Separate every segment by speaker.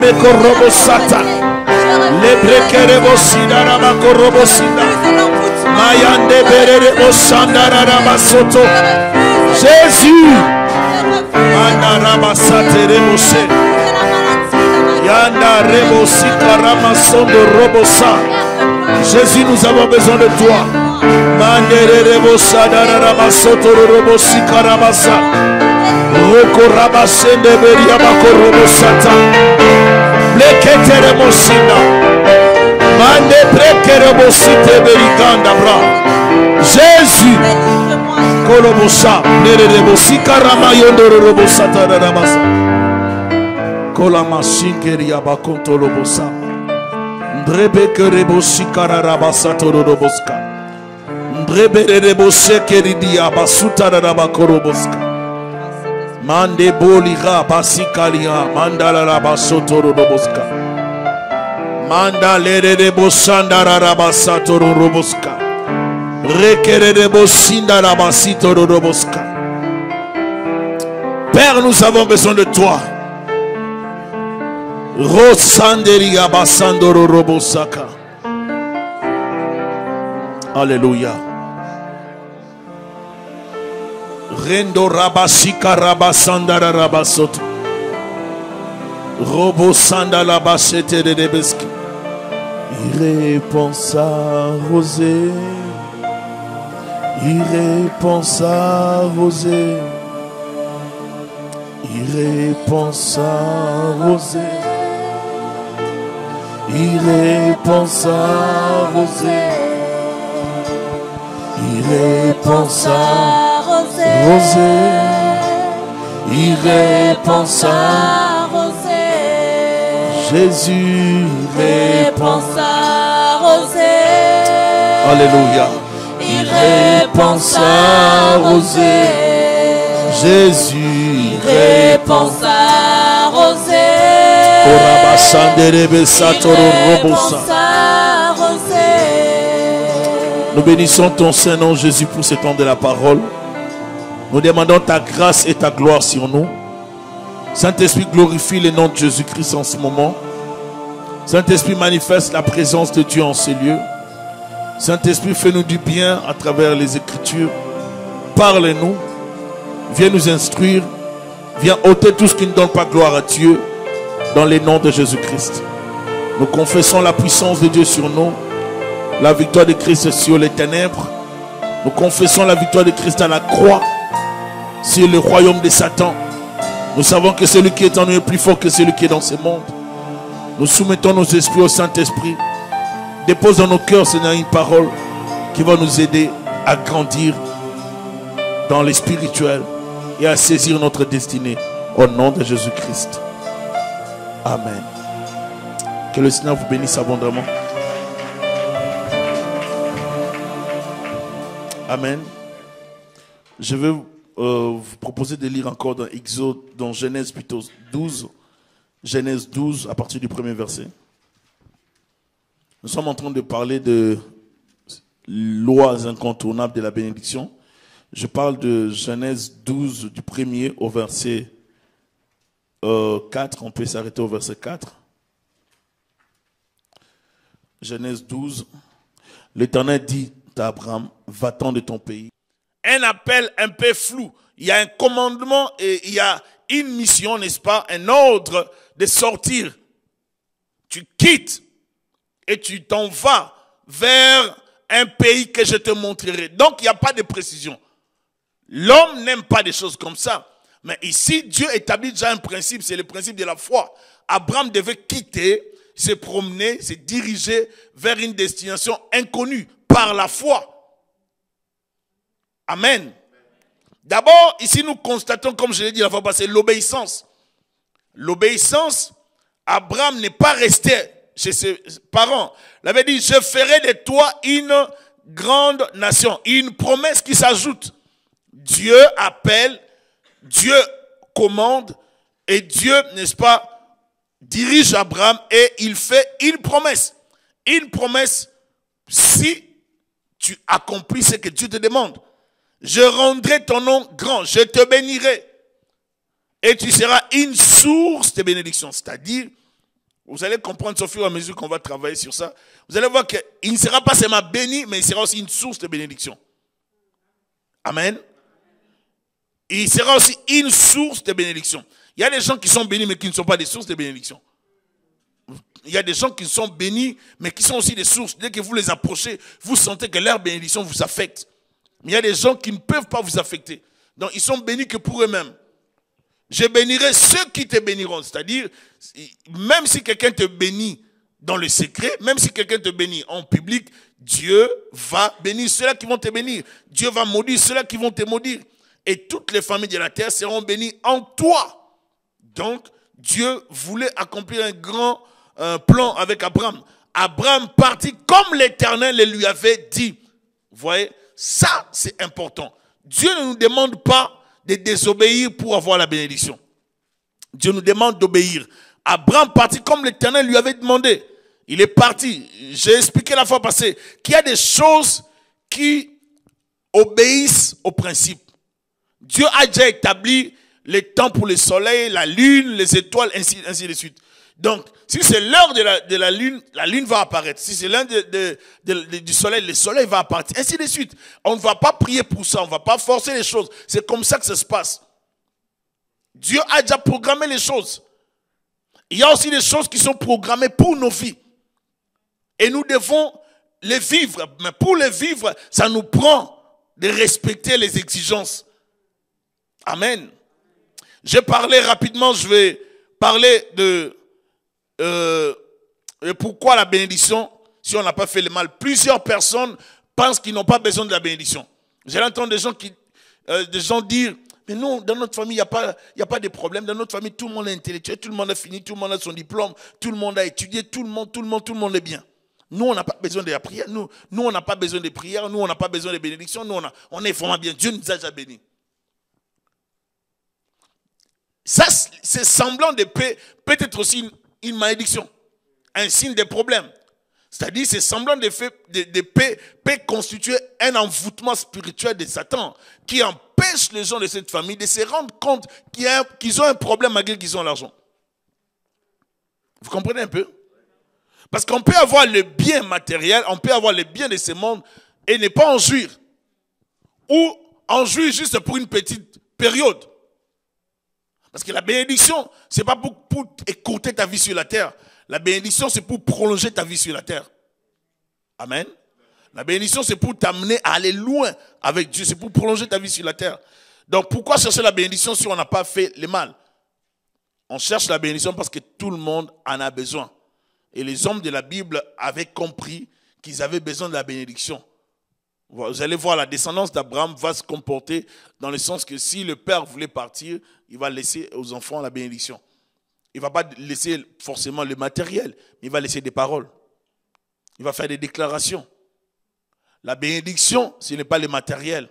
Speaker 1: Mekorobosata. Lebrekerebosina ramakorobosina. Mayande bererebosanda ramasoto. Jésus. Mandarabasate rebose. Yanda rebosika ramasondo robosa. Jésus, nous avons besoin de toi. Mandere rebosada ramasoto robosika ramasa. Roko rabasende beria makorobosata. Blekete rebosina. Mande brekere rebosite berikanda bra. Jésus. Kolobosa, nerebosika ramayondo robosata ramasa. Kolama singeri abakonto robosa. Ndrebeke rebosika rabasato roboska. Ndrebere reboseke ridi abasuta rabakoroboska. Mande bolira basikalia mandala rabasoto roboska. Mandale rebosanda rabasato roboska. Père, nous avons besoin de toi. Alléluia. Rendo rabasika rabasanda rabasoto. Robo sanda labasete de debeski. Irréponsable. Irréponsable, irréponsable, irréponsable, irréponsable, irréponsable, Jésus, irréponsable, alléluia. Irréponsable, Jésus, irréponsable, nous bénissons ton Saint-Nom, Jésus, pour ce temps de la parole. Nous demandons ta grâce et ta gloire sur nous. Saint-Esprit, glorifie le nom de Jésus-Christ en ce moment. Saint-Esprit, manifeste la présence de Dieu en ces lieux. Saint-Esprit, fais-nous du bien à travers les Écritures. Parle-nous. Viens nous instruire. Viens ôter tout ce qui ne donne pas gloire à Dieu. Dans les noms de Jésus-Christ. Nous confessons la puissance de Dieu sur nous. La victoire de Christ sur les ténèbres. Nous confessons la victoire de Christ à la croix. Sur le royaume de Satan. Nous savons que celui qui est en nous est plus fort que celui qui est dans ce monde. Nous soumettons nos esprits au Saint-Esprit. Dépose dans nos cœurs, Seigneur, une parole qui va nous aider à grandir dans les spirituels et à saisir notre destinée. Au nom de Jésus-Christ. Amen. Que le Seigneur vous bénisse abondamment. Amen. Je vais vous proposer de lire encore dans Exode, dans Genèse plutôt 12. Genèse 12 à partir du premier verset. Nous sommes en train de parler de lois incontournables de la bénédiction. Je parle de Genèse 12 du premier au verset 4. On peut s'arrêter au verset 4. Genèse 12. L'Éternel dit à Abraham, va-t'en de ton pays. Un appel un peu flou. Il y a un commandement et il y a une mission, n'est-ce pas? Un ordre de sortir. Tu quittes et tu t'en vas vers un pays que je te montrerai. Donc, il n'y a pas de précision. L'homme n'aime pas des choses comme ça. Mais ici, Dieu établit déjà un principe, c'est le principe de la foi. Abraham devait quitter, se promener, se diriger vers une destination inconnue par la foi. Amen. D'abord, ici, nous constatons, comme je l'ai dit la fois passée, l'obéissance. L'obéissance, Abraham n'est pas resté chez ses parents. Il avait dit, je ferai de toi une grande nation. Une promesse qui s'ajoute. Dieu appelle, Dieu commande, et Dieu, n'est-ce pas, dirige Abraham et il fait une promesse. Une promesse, si tu accomplis ce que Dieu te demande. Je rendrai ton nom grand, je te bénirai. Et tu seras une source de bénédiction. C'est-à-dire, Vous allez comprendre au fur et à mesure qu'on va travailler sur ça. Vous allez voir qu'il ne sera pas seulement béni, mais il sera aussi une source de bénédiction. Amen. Il sera aussi une source de bénédiction. Il y a des gens qui sont bénis, mais qui ne sont pas des sources de bénédiction. Il y a des gens qui sont bénis, mais qui sont aussi des sources. Dès que vous les approchez, vous sentez que leur bénédiction vous affecte. Mais il y a des gens qui ne peuvent pas vous affecter. Donc, ils sont bénis que pour eux-mêmes. Je bénirai ceux qui te béniront. C'est-à-dire, même si quelqu'un te bénit dans le secret, même si quelqu'un te bénit en public, Dieu va bénir ceux-là qui vont te bénir. Dieu va maudire ceux-là qui vont te maudire. Et toutes les familles de la terre seront bénies en toi. Donc, Dieu voulait accomplir un grand plan avec Abraham. Abraham partit comme l'Éternel le lui avait dit. Vous voyez, ça c'est important. Dieu ne nous demande pas de désobéir pour avoir la bénédiction. Dieu nous demande d'obéir. Abraham partit comme l'Éternel lui avait demandé. Il est parti. J'ai expliqué la fois passée qu'il y a des choses qui obéissent aux principes. Dieu a déjà établi les temps pour le soleil, la lune, les étoiles, ainsi de suite. Donc, si c'est l'heure de la lune va apparaître. Si c'est l'heure du soleil, le soleil va apparaître. Ainsi de suite. On ne va pas prier pour ça. On ne va pas forcer les choses. C'est comme ça que ça se passe. Dieu a déjà programmé les choses. Il y a aussi des choses qui sont programmées pour nos vies. Et nous devons les vivre. Mais pour les vivre, ça nous prend de respecter les exigences. Amen. J'ai parlé rapidement, je vais parler de pourquoi la bénédiction, si on n'a pas fait le mal. Plusieurs personnes pensent qu'ils n'ont pas besoin de la bénédiction. J'ai entendu des gens dire, mais non, dans notre famille, il n'y a pas de problème. Dans notre famille, tout le monde est intellectuel, tout le monde a fini, tout le monde a son diplôme, tout le monde a étudié, tout le monde est bien. Nous, on n'a pas besoin de la prière. Nous, on n'a pas besoin de prière. Nous, on n'a pas besoin de bénédiction. Nous, on est vraiment bien. Dieu nous a déjà bénis. Ça, c'est semblant de paix, peut-être aussi une malédiction, un signe de problème. C'est-à-dire, c'est semblant de paix peut constituer un envoûtement spirituel de Satan qui empêche les gens de cette famille de se rendre compte qu'ils ont un problème malgré qu'ils ont l'argent. Vous comprenez un peu? Parce qu'on peut avoir le bien matériel, on peut avoir le bien de ce monde et ne pas en jouir. Ou en jouir juste pour une petite période. Parce que la bénédiction, ce n'est pas pour écourter ta vie sur la terre. La bénédiction, c'est pour prolonger ta vie sur la terre. Amen. La bénédiction, c'est pour t'amener à aller loin avec Dieu. C'est pour prolonger ta vie sur la terre. Donc, pourquoi chercher la bénédiction si on n'a pas fait le mal? On cherche la bénédiction parce que tout le monde en a besoin. Et les hommes de la Bible avaient compris qu'ils avaient besoin de la bénédiction. Vous allez voir, la descendance d'Abraham va se comporter dans le sens que si le père voulait partir, il va laisser aux enfants la bénédiction. Il ne va pas laisser forcément le matériel, mais il va laisser des paroles. Il va faire des déclarations. La bénédiction, ce n'est pas le matériel.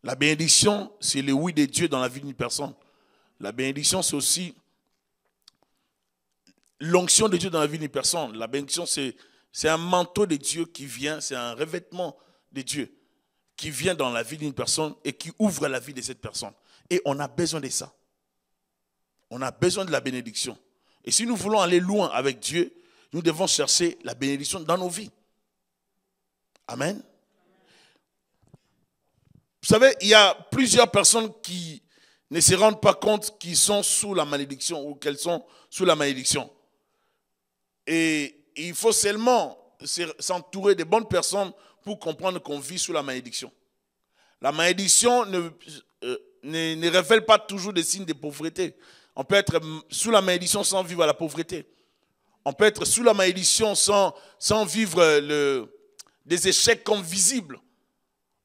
Speaker 1: La bénédiction, c'est le oui de Dieu dans la vie d'une personne. La bénédiction, c'est aussi l'onction de Dieu dans la vie d'une personne. La bénédiction, c'est un manteau de Dieu qui vient, c'est un revêtement de Dieu qui vient dans la vie d'une personne et qui ouvre la vie de cette personne. Et on a besoin de ça. On a besoin de la bénédiction. Et si nous voulons aller loin avec Dieu, nous devons chercher la bénédiction dans nos vies. Amen. Vous savez, il y a plusieurs personnes qui ne se rendent pas compte qu'ils sont sous la malédiction ou qu'elles sont sous la malédiction. Et il faut seulement s'entourer de bonnes personnes pour comprendre qu'on vit sous la malédiction. La malédiction ne révèle pas toujours des signes de pauvreté. On peut être sous la malédiction sans vivre la pauvreté. On peut être sous la malédiction sans vivre des échecs comme visibles.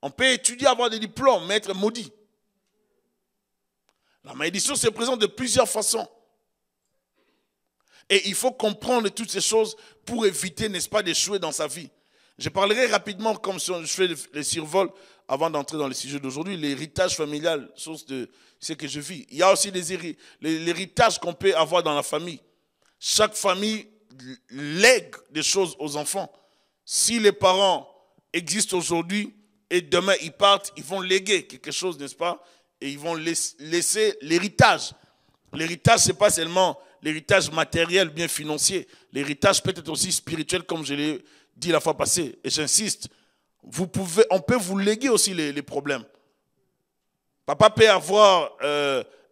Speaker 1: On peut étudier, avoir des diplômes, mais être maudit. La malédiction se présente de plusieurs façons. Et il faut comprendre toutes ces choses pour éviter, n'est-ce pas, d'échouer dans sa vie. Je parlerai rapidement, comme je fais le survol, avant d'entrer dans le sujet d'aujourd'hui, l'héritage familial, source de ce que je vis. Il y a aussi l'héritage qu'on peut avoir dans la famille. Chaque famille lègue des choses aux enfants. Si les parents existent aujourd'hui et demain ils partent, ils vont léguer quelque chose, n'est-ce pas? Et ils vont laisser l'héritage. L'héritage, ce n'est pas seulement l'héritage matériel, bien financier. L'héritage peut être aussi spirituel, comme je l'ai dit la fois passée. Et j'insiste, on peut vous léguer aussi les problèmes. Papa peut avoir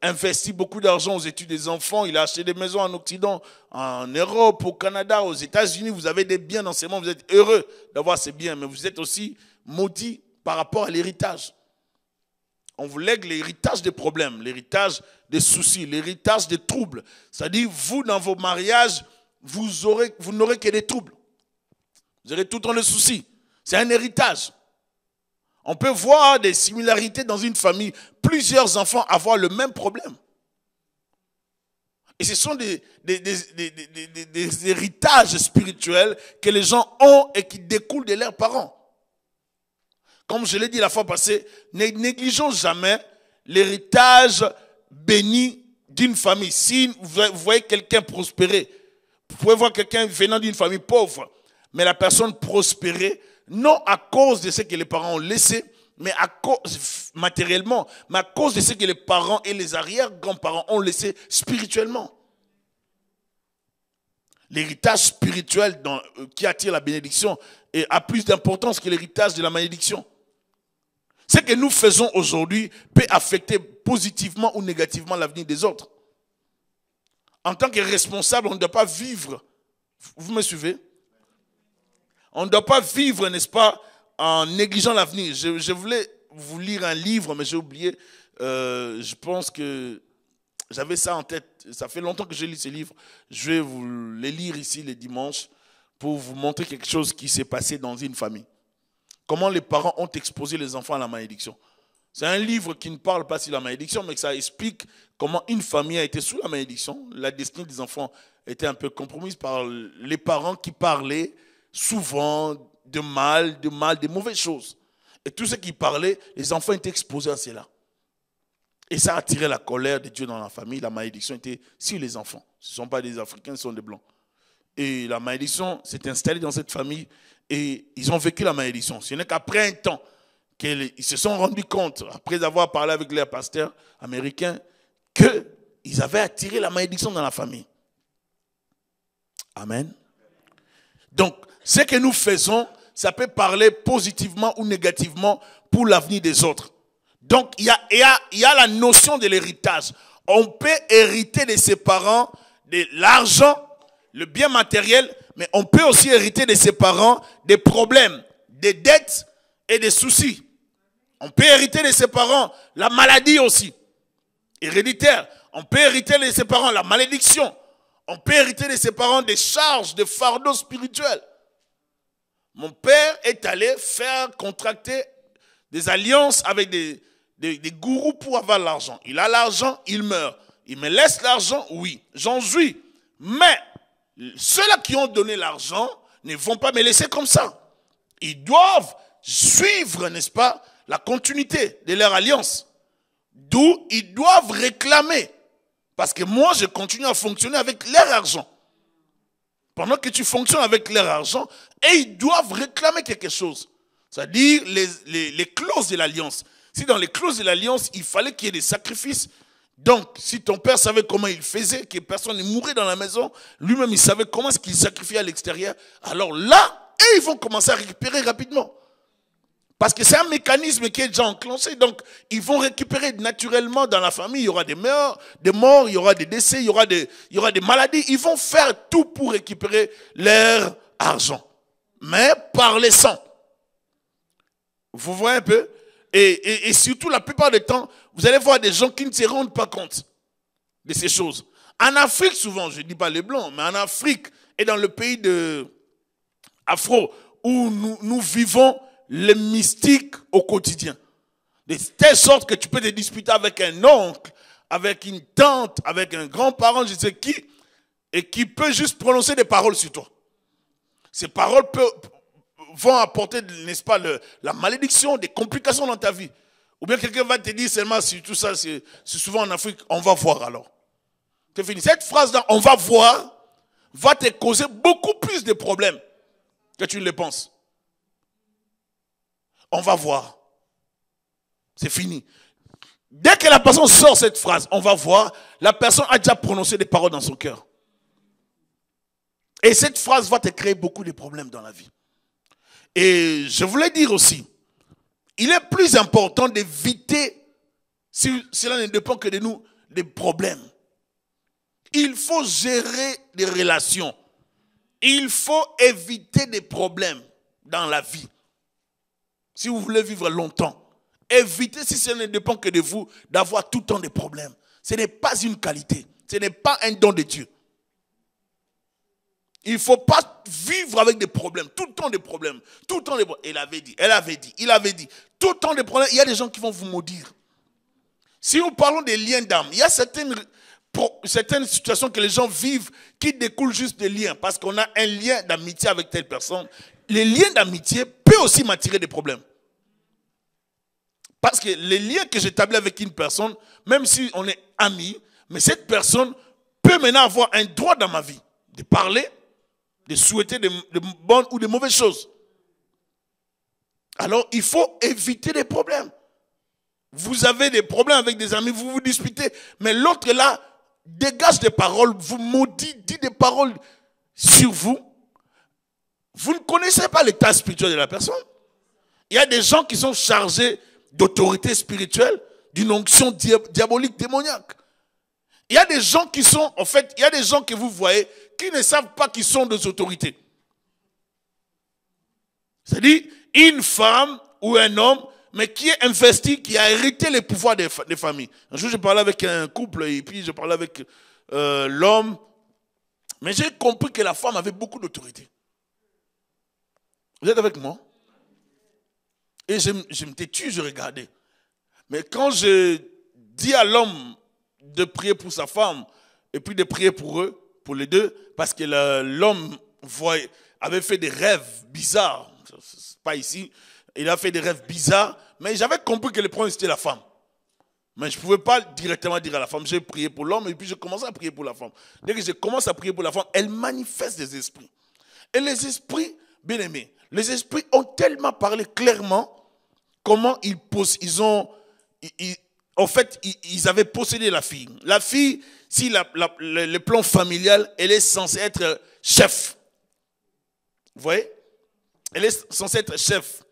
Speaker 1: investi beaucoup d'argent aux études des enfants. Il a acheté des maisons en Occident, en Europe, au Canada, aux États-Unis. Vous avez des biens d'enseignement. Vous êtes heureux d'avoir ces biens. Mais vous êtes aussi maudit par rapport à l'héritage. On vous lègue l'héritage des problèmes, l'héritage des soucis, l'héritage des troubles. C'est-à-dire, vous, dans vos mariages, vous n'aurez que des troubles. Vous aurez tout le temps des soucis. C'est un héritage. On peut voir des similarités dans une famille. Plusieurs enfants avoir le même problème. Et ce sont des héritages spirituels que les gens ont et qui découlent de leurs parents. Comme je l'ai dit la fois passée, ne négligeons jamais l'héritage béni d'une famille. Si vous voyez quelqu'un prospérer, vous pouvez voir quelqu'un venant d'une famille pauvre, mais la personne prospérer, non à cause de ce que les parents ont laissé, mais à cause, matériellement, mais à cause de ce que les parents et les arrière-grands-parents ont laissé spirituellement. L'héritage spirituel qui attire la bénédiction a plus d'importance que l'héritage de la malédiction. Ce que nous faisons aujourd'hui peut affecter positivement ou négativement l'avenir des autres. En tant que responsable, on ne doit pas vivre. Vous me suivez? On ne doit pas vivre, n'est-ce pas, en négligeant l'avenir. Je voulais vous lire un livre, mais j'ai oublié. Je pense que j'avais ça en tête. Ça fait longtemps que j'ai lu ce livre. Je vais vous les lire ici les dimanches pour vous montrer quelque chose qui s'est passé dans une famille. Comment les parents ont exposé les enfants à la malédiction. C'est un livre qui ne parle pas sur la malédiction, mais que ça explique comment une famille a été sous la malédiction. La destinée des enfants était un peu compromise par les parents qui parlaient souvent de mal, de mauvaises choses. Et tout ce qui parlait, les enfants étaient exposés à cela. Et ça a attiré la colère de Dieu dans la famille. La malédiction était sur les enfants. Ce ne sont pas des Africains, ce sont des Blancs. Et la malédiction s'est installée dans cette famille et ils ont vécu la malédiction. Ce n'est qu'après un temps qu'ils se sont rendus compte, après avoir parlé avec leur pasteur américain, qu'ils avaient attiré la malédiction dans la famille. Amen. Donc, ce que nous faisons, ça peut parler positivement ou négativement pour l'avenir des autres. Donc, il y a la notion de l'héritage. On peut hériter de ses parents de l'argent, le bien matériel, mais on peut aussi hériter de ses parents des problèmes, des dettes et des soucis. On peut hériter de ses parents la maladie aussi, héréditaire. On peut hériter de ses parents la malédiction. On peut hériter de ses parents des charges, des fardeaux spirituels. Mon père est allé faire contracter des alliances avec des gourous pour avoir l'argent. Il a l'argent, il meurt. Il me laisse l'argent, oui, j'en jouis. Mais ceux-là qui ont donné l'argent ne vont pas me laisser comme ça. Ils doivent suivre, n'est-ce pas, la continuité de leur alliance. D'où ils doivent réclamer. Parce que moi, je continue à fonctionner avec leur argent. Pendant que tu fonctionnes avec leur argent, et ils doivent réclamer quelque chose. C'est-à-dire les clauses de l'alliance. Si dans les clauses de l'alliance, il fallait qu'il y ait des sacrifices. Donc, si ton père savait comment il faisait, que personne ne mourait dans la maison, lui-même il savait comment est-ce qu'il sacrifiait à l'extérieur, alors là, ils vont commencer à récupérer rapidement. Parce que c'est un mécanisme qui est déjà enclenché. Donc, ils vont récupérer naturellement dans la famille. Il y aura des morts, il y aura des décès, il y aura des maladies. Ils vont faire tout pour récupérer leur argent. Mais par les sangs. Vous voyez un peu? Et surtout, la plupart du temps, vous allez voir des gens qui ne se rendent pas compte de ces choses. En Afrique, souvent, je ne dis pas les Blancs, mais en Afrique et dans le pays afro, où nous vivons les mystiques au quotidien. De telle sorte que tu peux te disputer avec un oncle, avec une tante, avec un grand-parent, je ne sais qui, et qui peut juste prononcer des paroles sur toi. Ces paroles vont apporter, n'est-ce pas, la malédiction, des complications dans ta vie. Ou bien quelqu'un va te dire seulement, si tout ça, c'est souvent en Afrique, on va voir alors. C'est fini. Cette phrase-là, on va voir, va te causer beaucoup plus de problèmes que tu ne le penses. On va voir. C'est fini. Dès que la personne sort cette phrase, on va voir, la personne a déjà prononcé des paroles dans son cœur. Et cette phrase va te créer beaucoup de problèmes dans la vie. Et je voulais dire aussi, il est plus important d'éviter, si cela ne dépend que de nous, des problèmes. Il faut gérer des relations. Il faut éviter des problèmes dans la vie. Si vous voulez vivre longtemps, évitez, si cela ne dépend que de vous, d'avoir tout le temps des problèmes. Ce n'est pas une qualité. Ce n'est pas un don de Dieu. Il ne faut pas vivre avec des problèmes, tout le temps des problèmes, tout le temps des problèmes. Il avait dit, elle avait dit, il avait dit, tout le temps des problèmes. Il y a des gens qui vont vous maudire. Si nous parlons des liens d'âme, il y a certaines situations que les gens vivent qui découlent juste des liens, parce qu'on a un lien d'amitié avec telle personne. Les liens d'amitié peuvent aussi m'attirer des problèmes. Parce que les liens que j'établis avec une personne, même si on est amis, mais cette personne peut maintenant avoir un droit dans ma vie de parler, de souhaiter de bonnes ou de mauvaises choses. Alors, il faut éviter les problèmes. Vous avez des problèmes avec des amis, vous vous disputez, mais l'autre là dégage des paroles, vous maudit, dit des paroles sur vous. Vous ne connaissez pas l'état spirituel de la personne. Il y a des gens qui sont chargés d'autorité spirituelle, d'une onction diabolique, démoniaque. Il y a des gens qui sont, en fait, il y a des gens que vous voyez qui ne savent pas qu'ils sont des autorités. C'est-à-dire, une femme ou un homme, mais qui est investi, qui a hérité les pouvoirs des familles. Un jour, je parlais avec un couple, et puis je parlais avec l'homme, mais j'ai compris que la femme avait beaucoup d'autorité. Vous êtes avec moi? Et je me têtu, je regardais. Mais quand je dis à l'homme de prier pour sa femme, et puis de prier pour eux, pour les deux, parce que l'homme avait fait des rêves bizarres, pas ici, il a fait des rêves bizarres, mais j'avais compris que le problème c'était la femme. Mais je ne pouvais pas directement dire à la femme, j'ai prié pour l'homme, et puis je commençais à prier pour la femme. Dès que je commence à prier pour la femme, elle manifeste des esprits. Et les esprits, bien aimés, les esprits ont tellement parlé clairement comment ils avaient possédé la fille. La fille, si le plan familial, elle est censée être chef. Vous voyez? Elle est censée être chef.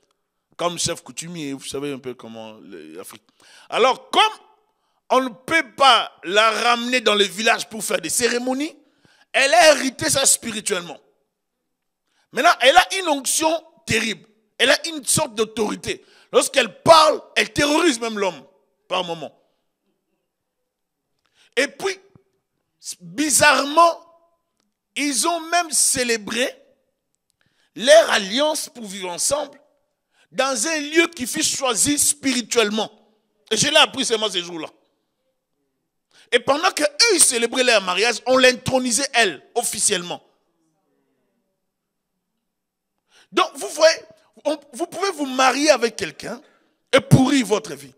Speaker 1: Comme chef coutumier, vous savez un peu comment l'Afrique. Alors, comme on ne peut pas la ramener dans le village pour faire des cérémonies, elle a hérité ça spirituellement. Maintenant, elle a une onction terrible. Elle a une sorte d'autorité. Lorsqu'elle parle, elle terrorise même l'homme par moment. Et puis, bizarrement, ils ont même célébré leur alliance pour vivre ensemble dans un lieu qui fut choisi spirituellement. Et je l'ai appris seulement ces jours-là. Et pendant qu'eux, ils célébraient leur mariage, on l'intronisait, elle, officiellement. Donc, vous voyez, vous pouvez vous marier avec quelqu'un et pourrir votre vie.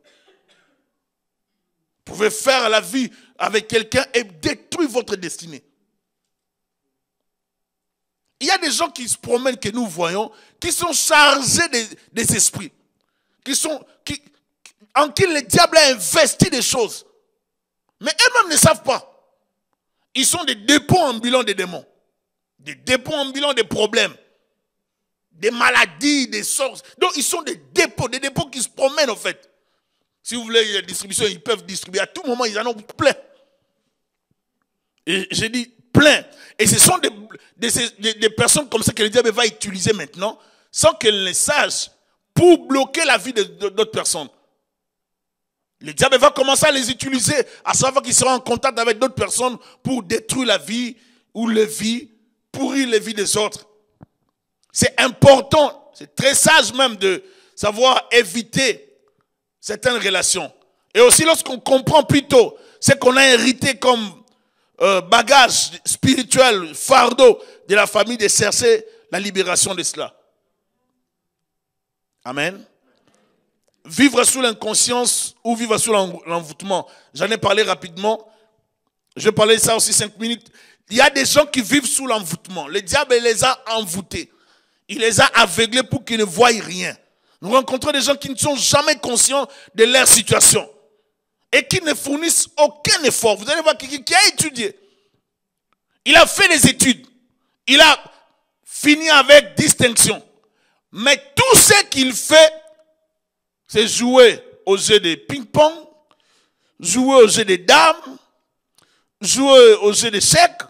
Speaker 1: Vous pouvez faire la vie avec quelqu'un et détruire votre destinée. Il y a des gens qui se promènent, que nous voyons, qui sont chargés des esprits, en qui le diable a investi des choses. Mais eux-mêmes ne savent pas. Ils sont des dépôts ambulants des démons, des dépôts ambulants des problèmes, des maladies, des sorts. Donc ils sont des dépôts qui se promènent en fait. Si vous voulez la distribution, ils peuvent distribuer. À tout moment, ils en ont plein. Et j'ai dit plein. Et ce sont des personnes comme ça que le diable va utiliser maintenant, sans qu'elles le sachent, pour bloquer la vie d'autres personnes. Le diable va commencer à les utiliser, à savoir qu'ils seront en contact avec d'autres personnes pour détruire la vie ou les vies, pourrir les vies des autres. C'est important, c'est très sage même de savoir éviter certaines relations. Et aussi lorsqu'on comprend plutôt ce qu'on a hérité comme bagage spirituel, fardeau de la famille, de chercher la libération de cela. Amen. Vivre sous l'inconscience ou vivre sous l'envoûtement. J'en ai parlé rapidement. Je vais parler de ça aussi 5 minutes. Il y a des gens qui vivent sous l'envoûtement. Le diable les a envoûtés. Il les a aveuglés pour qu'ils ne voient rien. Nous rencontrons des gens qui ne sont jamais conscients de leur situation. et qui ne fournissent aucun effort. Vous allez voir quelqu'un qui a étudié. Il a fait des études. Il a fini avec distinction. Mais tout ce qu'il fait, c'est jouer au jeu de ping-pong, jouer au jeu des dames, jouer au jeu d'échecs,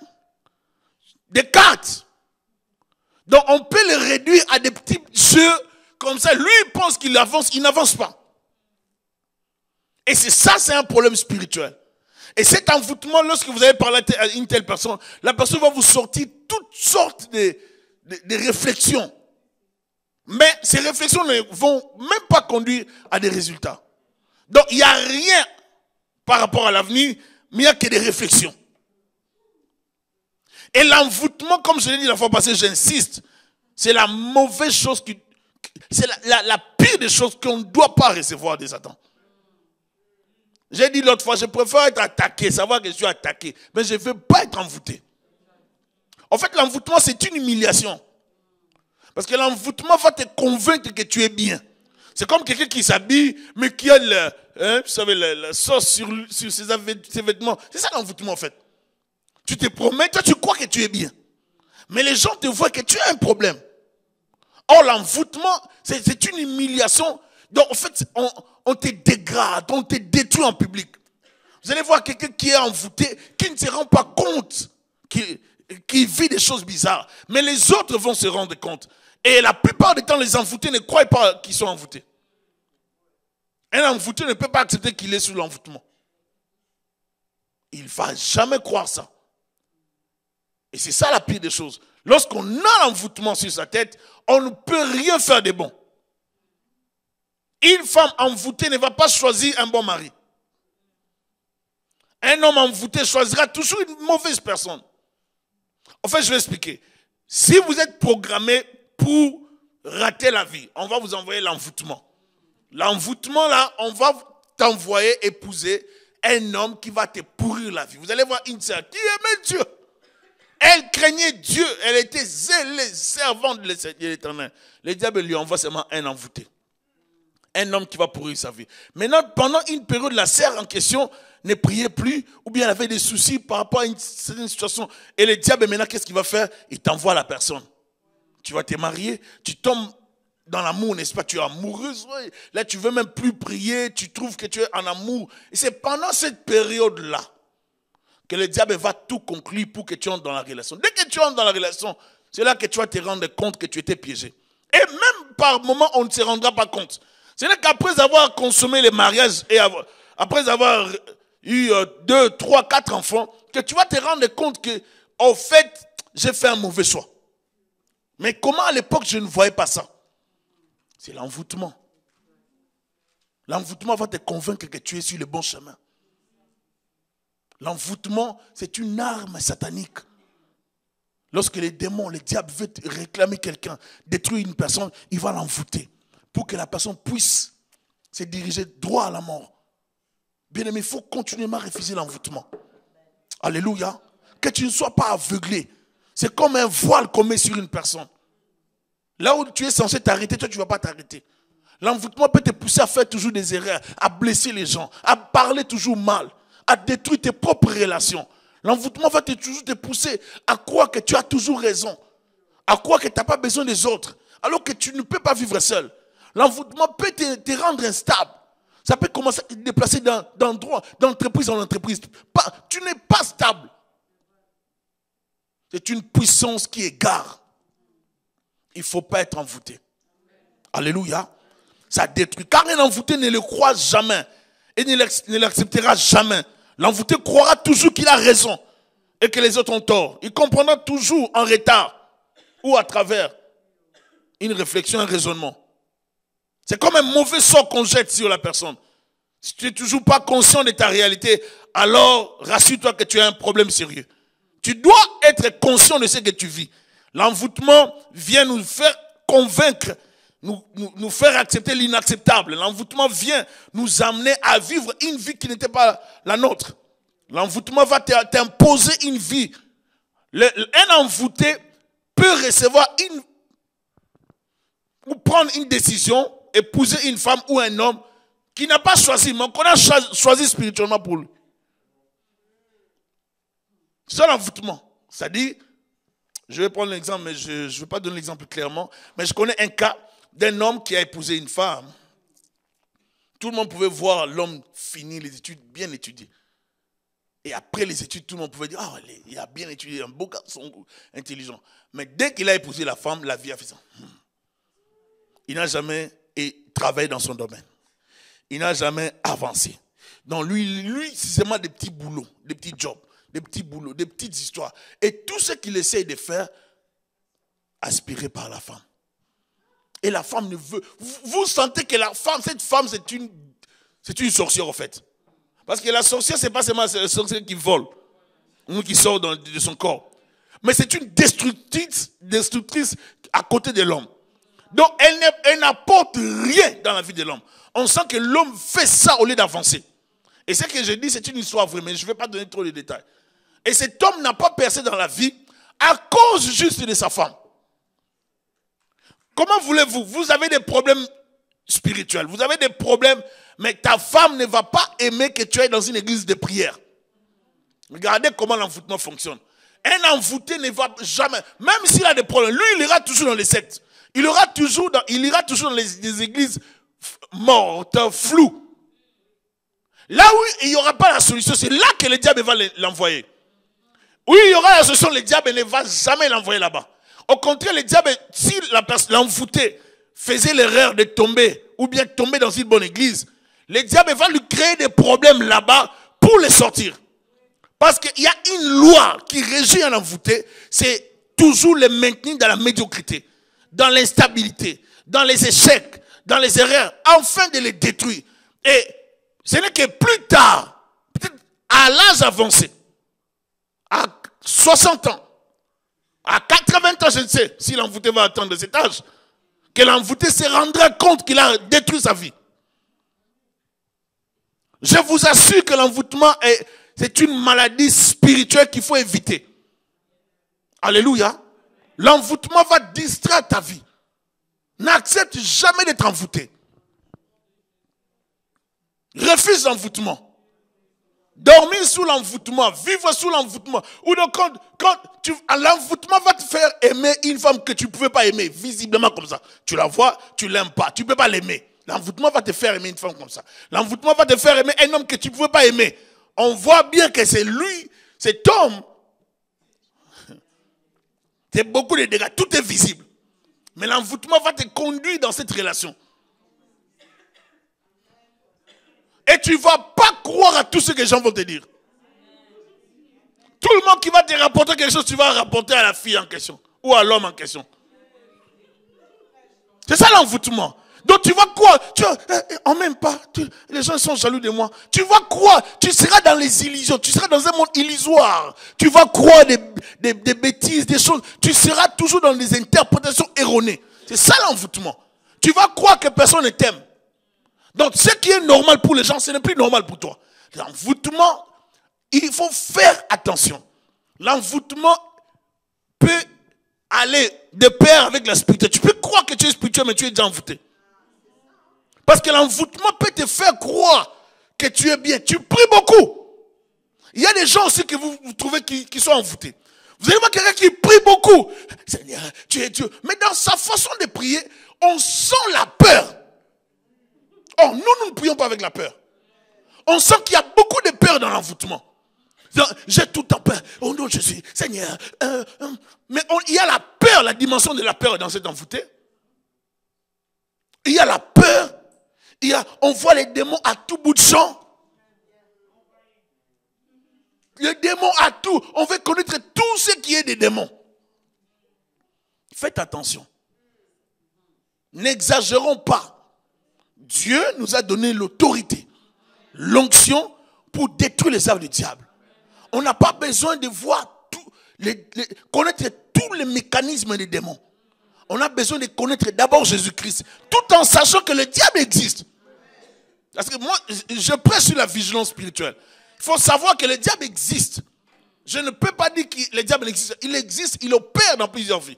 Speaker 1: des cartes. Donc on peut le réduire à des petits jeux comme ça. Lui, il pense qu'il avance, il n'avance pas. Et c'est un problème spirituel. Et cet envoûtement, lorsque vous avez parlé à une telle personne, la personne va vous sortir toutes sortes de réflexions. Mais ces réflexions ne vont même pas conduire à des résultats. Donc il n'y a rien par rapport à l'avenir, mais il n'y a que des réflexions. Et l'envoûtement, comme je l'ai dit la fois passée, j'insiste, c'est la mauvaise chose, c'est la pire des choses qu'on ne doit pas recevoir des Satan. J'ai dit l'autre fois, je préfère être attaqué, savoir que je suis attaqué, mais je ne veux pas être envoûté. En fait, l'envoûtement, c'est une humiliation. Parce que l'envoûtement va te convaincre que tu es bien. C'est comme quelqu'un qui s'habille, mais qui a vous savez, la sauce sur ses vêtements. C'est ça l'envoûtement en fait. Tu te promets, toi tu crois que tu es bien. Mais les gens te voient que tu as un problème. Or l'envoûtement, c'est une humiliation. Donc en fait, on te dégrade, on te détruit en public. Vous allez voir quelqu'un qui est envoûté, qui ne se rend pas compte, qui vit des choses bizarres. Mais les autres vont se rendre compte. Et la plupart du temps, les envoûtés ne croient pas qu'ils sont envoûtés. Un envoûté ne peut pas accepter qu'il est sous l'envoûtement. Il ne va jamais croire ça. Et c'est ça la pire des choses. Lorsqu'on a l'envoûtement sur sa tête, on ne peut rien faire de bon. Une femme envoûtée ne va pas choisir un bon mari. Un homme envoûté choisira toujours une mauvaise personne. En fait, je vais expliquer. Si vous êtes programmé pour rater la vie, on va vous envoyer l'envoûtement. L'envoûtement, là, on va t'envoyer épouser un homme qui va te pourrir la vie. Vous allez voir une sœur qui aimait Dieu. Elle craignait Dieu. Elle était zélée, servante de l'Éternel. Le diable lui envoie seulement un envoûté. Un homme qui va pourrir sa vie. Maintenant, pendant une période, la sœur en question ne priait plus, ou bien elle avait des soucis par rapport à une certaine situation. Et le diable, maintenant, qu'est-ce qu'il va faire? Il t'envoie la personne. Tu vas te marier, tu tombes dans l'amour, n'est-ce pas? Tu es amoureuse. Ouais. Là, tu ne veux même plus prier, tu trouves que tu es en amour. Et c'est pendant cette période-là que le diable va tout conclure pour que tu entres dans la relation. Dès que tu entres dans la relation, c'est là que tu vas te rendre compte que tu étais piégé. Et même par moment, on ne se rendra pas compte. C'est là qu'après avoir consommé les mariages et après avoir eu 2, 3, 4 enfants, que tu vas te rendre compte que, au fait, j'ai fait un mauvais choix. Mais comment à l'époque je ne voyais pas ça? C'est l'envoûtement. L'envoûtement va te convaincre que tu es sur le bon chemin. L'envoûtement, c'est une arme satanique. Lorsque les démons, le diable veut réclamer quelqu'un, détruire une personne, il va l'envoûter pour que la personne puisse se diriger droit à la mort. Bien aimé, il faut continuellement refuser l'envoûtement. Alléluia. Que tu ne sois pas aveuglé. C'est comme un voile qu'on met sur une personne. Là où tu es censé t'arrêter, toi tu ne vas pas t'arrêter. L'envoûtement peut te pousser à faire toujours des erreurs, à blesser les gens, à parler toujours mal, à détruire tes propres relations. L'envoûtement va toujours te pousser à croire que tu as toujours raison, à croire que tu n'as pas besoin des autres, alors que tu ne peux pas vivre seul. L'envoûtement peut te rendre instable. Ça peut commencer à te déplacer d'endroit, d'entreprise en entreprise. Tu n'es pas stable. C'est une puissance qui égare. Il ne faut pas être envoûté. Alléluia. Ça détruit. Car un envoûté ne le croit jamais. Et ne l'acceptera jamais. L'envoûté croira toujours qu'il a raison. Et que les autres ont tort. Il comprendra toujours en retard. Ou à travers une réflexion, un raisonnement. C'est comme un mauvais sort qu'on jette sur la personne. Si tu n'es toujours pas conscient de ta réalité, alors rassure-toi que tu as un problème sérieux. Tu dois être conscient de ce que tu vis. L'envoûtement vient nous faire convaincre, nous faire accepter l'inacceptable. L'envoûtement vient nous amener à vivre une vie qui n'était pas la nôtre. L'envoûtement va t'imposer une vie. Un envoûté peut recevoir ou prendre une décision, épouser une femme ou un homme qui n'a pas choisi, mais qu'on a choisi spirituellement pour lui. C'est ça l'envoûtement. C'est-à-dire, je vais prendre l'exemple, mais je ne vais pas donner l'exemple clairement, mais je connais un cas d'un homme qui a épousé une femme. Tout le monde pouvait voir l'homme finir les études, bien étudié. Et après les études, tout le monde pouvait dire, ah, il a bien étudié, un beau garçon intelligent. Mais dès qu'il a épousé la femme, la vie a fait ça. Il n'a jamais travaillé dans son domaine. Il n'a jamais avancé. Donc lui c'est seulement des petits boulots, des petits jobs, des petits boulots, des petites histoires. Et tout ce qu'il essaye de faire, aspiré par la femme. Et la femme ne veut. Vous sentez que la femme, cette femme, c'est une sorcière en fait. Parce que la sorcière, ce n'est pas seulement la sorcière qui vole, ou qui sort de son corps. Mais c'est une destructrice à côté de l'homme. Donc elle n'apporte rien dans la vie de l'homme. On sent que l'homme fait ça au lieu d'avancer. Et ce que je dis, c'est une histoire vraie, mais je ne vais pas donner trop de détails. Et cet homme n'a pas percé dans la vie à cause juste de sa femme. Comment voulez-vous? Vous avez des problèmes spirituels, vous avez des problèmes, mais ta femme ne va pas aimer que tu ailles dans une église de prière. Regardez comment l'envoûtement fonctionne. Un envoûté ne va jamais, même s'il a des problèmes, lui il ira toujours dans les sectes. Il ira toujours dans les églises mortes, floues. Là où il n'y aura pas la solution, c'est là que le diable va l'envoyer. Oui, il y aura la solution, le diable ne va jamais l'envoyer là-bas. Au contraire, le diable, si l'envoûté faisait l'erreur de tomber, ou bien tomber dans une bonne église, le diable va lui créer des problèmes là-bas pour les sortir. Parce qu'il y a une loi qui régit un envoûté, c'est toujours le maintenir dans la médiocrité, dans l'instabilité, dans les échecs, dans les erreurs, afin de les détruire. Et ce n'est que plus tard, peut-être à l'âge avancé, à 60 ans, à 80 ans, je ne sais si l'envoûté va atteindre cet âge, que l'envoûté se rendra compte qu'il a détruit sa vie. Je vous assure que l'envoûtement c'est une maladie spirituelle qu'il faut éviter. Alléluia. L'envoûtement va distraire ta vie. N'accepte jamais d'être envoûté. Refuse l'envoûtement. Dormir sous l'envoûtement, vivre sous l'envoûtement. Ou donc l'envoûtement va te faire aimer une femme que tu ne pouvais pas aimer, visiblement comme ça. Tu la vois, tu ne l'aimes pas, tu ne peux pas l'aimer. L'envoûtement va te faire aimer une femme comme ça. L'envoûtement va te faire aimer un homme que tu ne pouvais pas aimer. On voit bien que c'est lui, cet homme. C'est beaucoup de dégâts, tout est visible. Mais l'envoûtement va te conduire dans cette relation. Et tu ne vas pas croire à tout ce que les gens vont te dire. Tout le monde qui va te rapporter quelque chose, tu vas rapporter à la fille en question. Ou à l'homme en question. C'est ça l'envoûtement. Donc tu vas croire, on m'aime pas, les gens sont jaloux de moi. Tu vas croire, tu seras dans les illusions, tu seras dans un monde illusoire. Tu vas croire des bêtises, des choses. Tu seras toujours dans des interprétations erronées. C'est ça l'envoûtement. Tu vas croire que personne ne t'aime. Donc ce qui est normal pour les gens, ce n'est plus normal pour toi. L'envoûtement, il faut faire attention. L'envoûtement peut aller de pair avec la spiritualité. Tu peux croire que tu es spirituel, mais tu es déjà envoûté. Parce que l'envoûtement peut te faire croire que tu es bien. Tu pries beaucoup. Il y a des gens aussi que vous trouvez qui sont envoûtés. Vous allez voir quelqu'un qui prie beaucoup. Seigneur, tu es Dieu. Mais dans sa façon de prier, on sent la peur. Or, nous ne prions pas avec la peur. On sent qu'il y a beaucoup de peur dans l'envoûtement. J'ai tout en peur. Oh non, je suis Seigneur. Mais il y a la peur, la dimension de la peur dans cet envoûté. Il y a la peur. On voit les démons à tout bout de champ. Les démons à tout. On veut connaître tout ce qui est des démons. Faites attention. N'exagérons pas. Dieu nous a donné l'autorité, l'onction pour détruire les œuvres du diable. On n'a pas besoin de voir connaître tous les mécanismes des démons. On a besoin de connaître d'abord Jésus-Christ, tout en sachant que le diable existe. Parce que moi, je prêche sur la vigilance spirituelle. Il faut savoir que le diable existe. Je ne peux pas dire que le diable existe. Il existe, il opère dans plusieurs vies.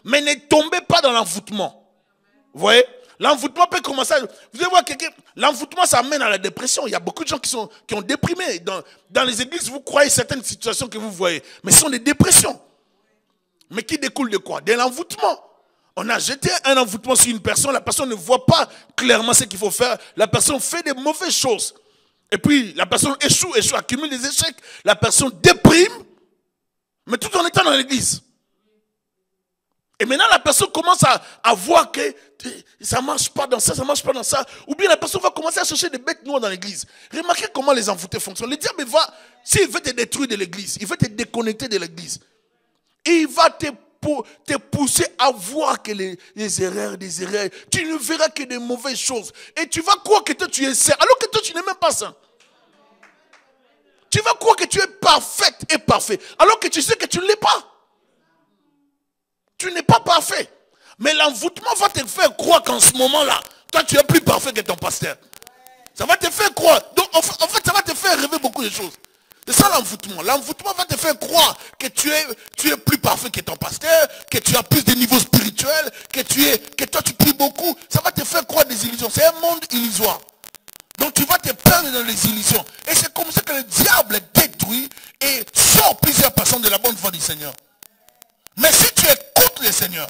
Speaker 1: Mais ne tombez pas dans l'envoûtement. Vous voyez? L'envoûtement peut commencer. Vous allez voir quelqu'un. L'envoûtement, ça amène à la dépression. Il y a beaucoup de gens qui ont déprimé. Dans les églises, vous croyez certaines situations que vous voyez. Mais ce sont des dépressions. Mais qui découlent de quoi? De l'envoûtement. On a jeté un envoûtement sur une personne. La personne ne voit pas clairement ce qu'il faut faire. La personne fait des mauvaises choses. Et puis, la personne échoue, accumule des échecs. La personne déprime. Mais tout en étant dans l'église. Et maintenant, la personne commence à voir que ça ne marche pas dans ça, ça ne marche pas dans ça. Ou bien la personne va commencer à chercher des bêtes noires dans l'église. Remarquez comment les envoûtés fonctionnent. Le diable s'il veut te détruire de l'église, il veut te déconnecter de l'église. Et il va te pousser à voir que des erreurs. Tu ne verras que des mauvaises choses. Et tu vas croire que toi tu es saint, alors que toi tu n'es même pas saint. Tu vas croire que tu es parfaite et parfait, alors que tu sais que tu ne l'es pas. Tu n'es pas parfait. Mais l'envoûtement va te faire croire qu'en ce moment-là, toi tu es plus parfait que ton pasteur. Ça va te faire croire. Donc en fait, ça va te faire rêver beaucoup de choses. C'est ça l'envoûtement. L'envoûtement va te faire croire que tu es plus parfait que ton pasteur, que tu as plus de niveaux spirituels, que toi tu pries beaucoup. Ça va te faire croire des illusions. C'est un monde illusoire. Donc tu vas te perdre dans les illusions. Et c'est comme ça que le diable détruit et sort plusieurs personnes de la bonne voie du Seigneur. Mais si tu écoutes le Seigneur,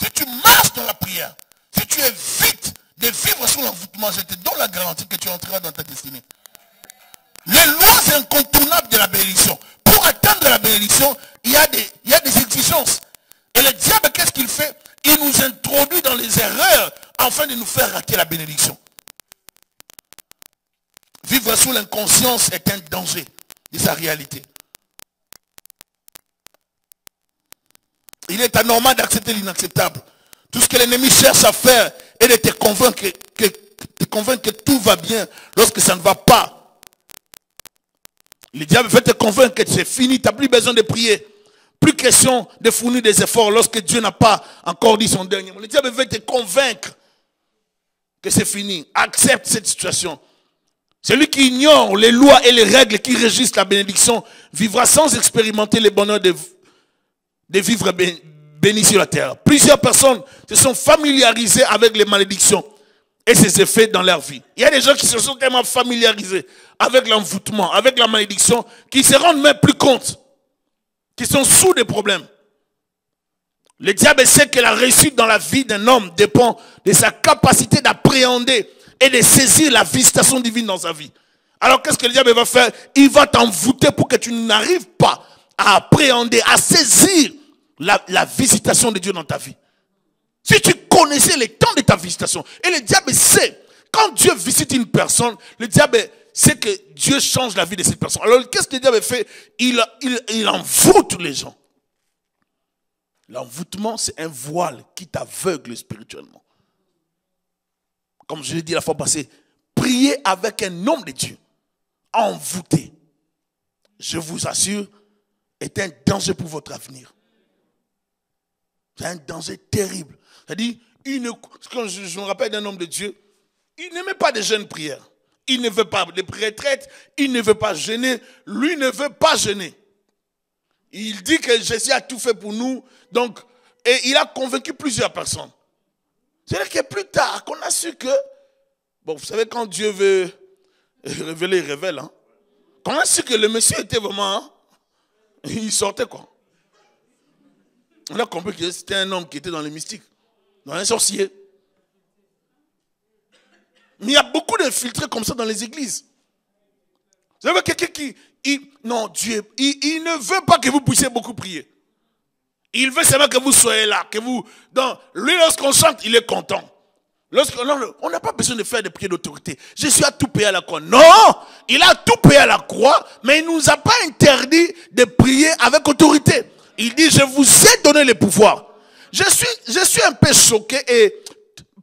Speaker 1: si tu marches dans la prière, si tu évites de vivre sous l'envoûtement, je te donne la garantie que tu entreras dans ta destinée. Les lois incontournables de la bénédiction. Pour atteindre la bénédiction, il y a des exigences. Et le diable, qu'est-ce qu'il fait? Il nous introduit dans les erreurs afin de nous faire rater la bénédiction. Vivre sous l'inconscience est un danger de sa réalité. Il est anormal d'accepter l'inacceptable. Tout ce que l'ennemi cherche à faire est de te convaincre que tout va bien lorsque ça ne va pas. Le diable veut te convaincre que c'est fini, tu n'as plus besoin de prier. Plus question de fournir des efforts lorsque Dieu n'a pas encore dit son dernier mot. Le diable veut te convaincre que c'est fini. Accepte cette situation. Celui qui ignore les lois et les règles qui régissent la bénédiction vivra sans expérimenter le bonheur de vivre béni sur la terre. Plusieurs personnes se sont familiarisées avec les malédictions et ses effets dans leur vie. Il y a des gens qui se sont tellement familiarisés avec l'envoûtement, avec la malédiction, qui se rendent même plus compte, qui sont sous des problèmes. Le diable sait que la réussite dans la vie d'un homme dépend de sa capacité d'appréhender et de saisir la visitation divine dans sa vie. Alors qu'est-ce que le diable va faire? Il va t'envoûter pour que tu n'arrives pas à appréhender, à saisir la visitation de Dieu dans ta vie. Si tu connaissais les temps de ta visitation, et le diable sait, quand Dieu visite une personne, le diable sait que Dieu change la vie de cette personne. Alors qu'est-ce que le diable fait? Il envoûte les gens. L'envoûtement, c'est un voile qui t'aveugle spirituellement. Comme je l'ai dit la fois passée, prier avec un homme de Dieu, envoûté, je vous assure, est un danger pour votre avenir. C'est un danger terrible. C'est-à-dire, quand je me rappelle d'un homme de Dieu, il n'aimait pas de jeûnes prières. Il ne veut pas de retraites, il ne veut pas jeûner. Lui ne veut pas jeûner. Il dit que Jésus a tout fait pour nous. Donc, et il a convaincu plusieurs personnes. C'est-à-dire que plus tard, qu'on a su que, bon, vous savez, quand Dieu veut révéler, il révèle. Hein. Quand on a su que le monsieur était vraiment, hein, il sortait quoi. On a compris que c'était un homme qui était dans les mystiques, dans les sorciers. Mais il y a beaucoup d'infiltrés comme ça dans les églises. Vous savez, quelqu'un non, Dieu, il ne veut pas que vous puissiez beaucoup prier. Il veut seulement que vous soyez là, lui, lorsqu'on chante, il est content. On n'a pas besoin de faire des prières d'autorité. Jésus a tout payé à la croix. Non, il a tout payé à la croix, mais il ne nous a pas interdit de prier avec autorité. Il dit, je vous ai donné le pouvoir. Je suis un peu choqué et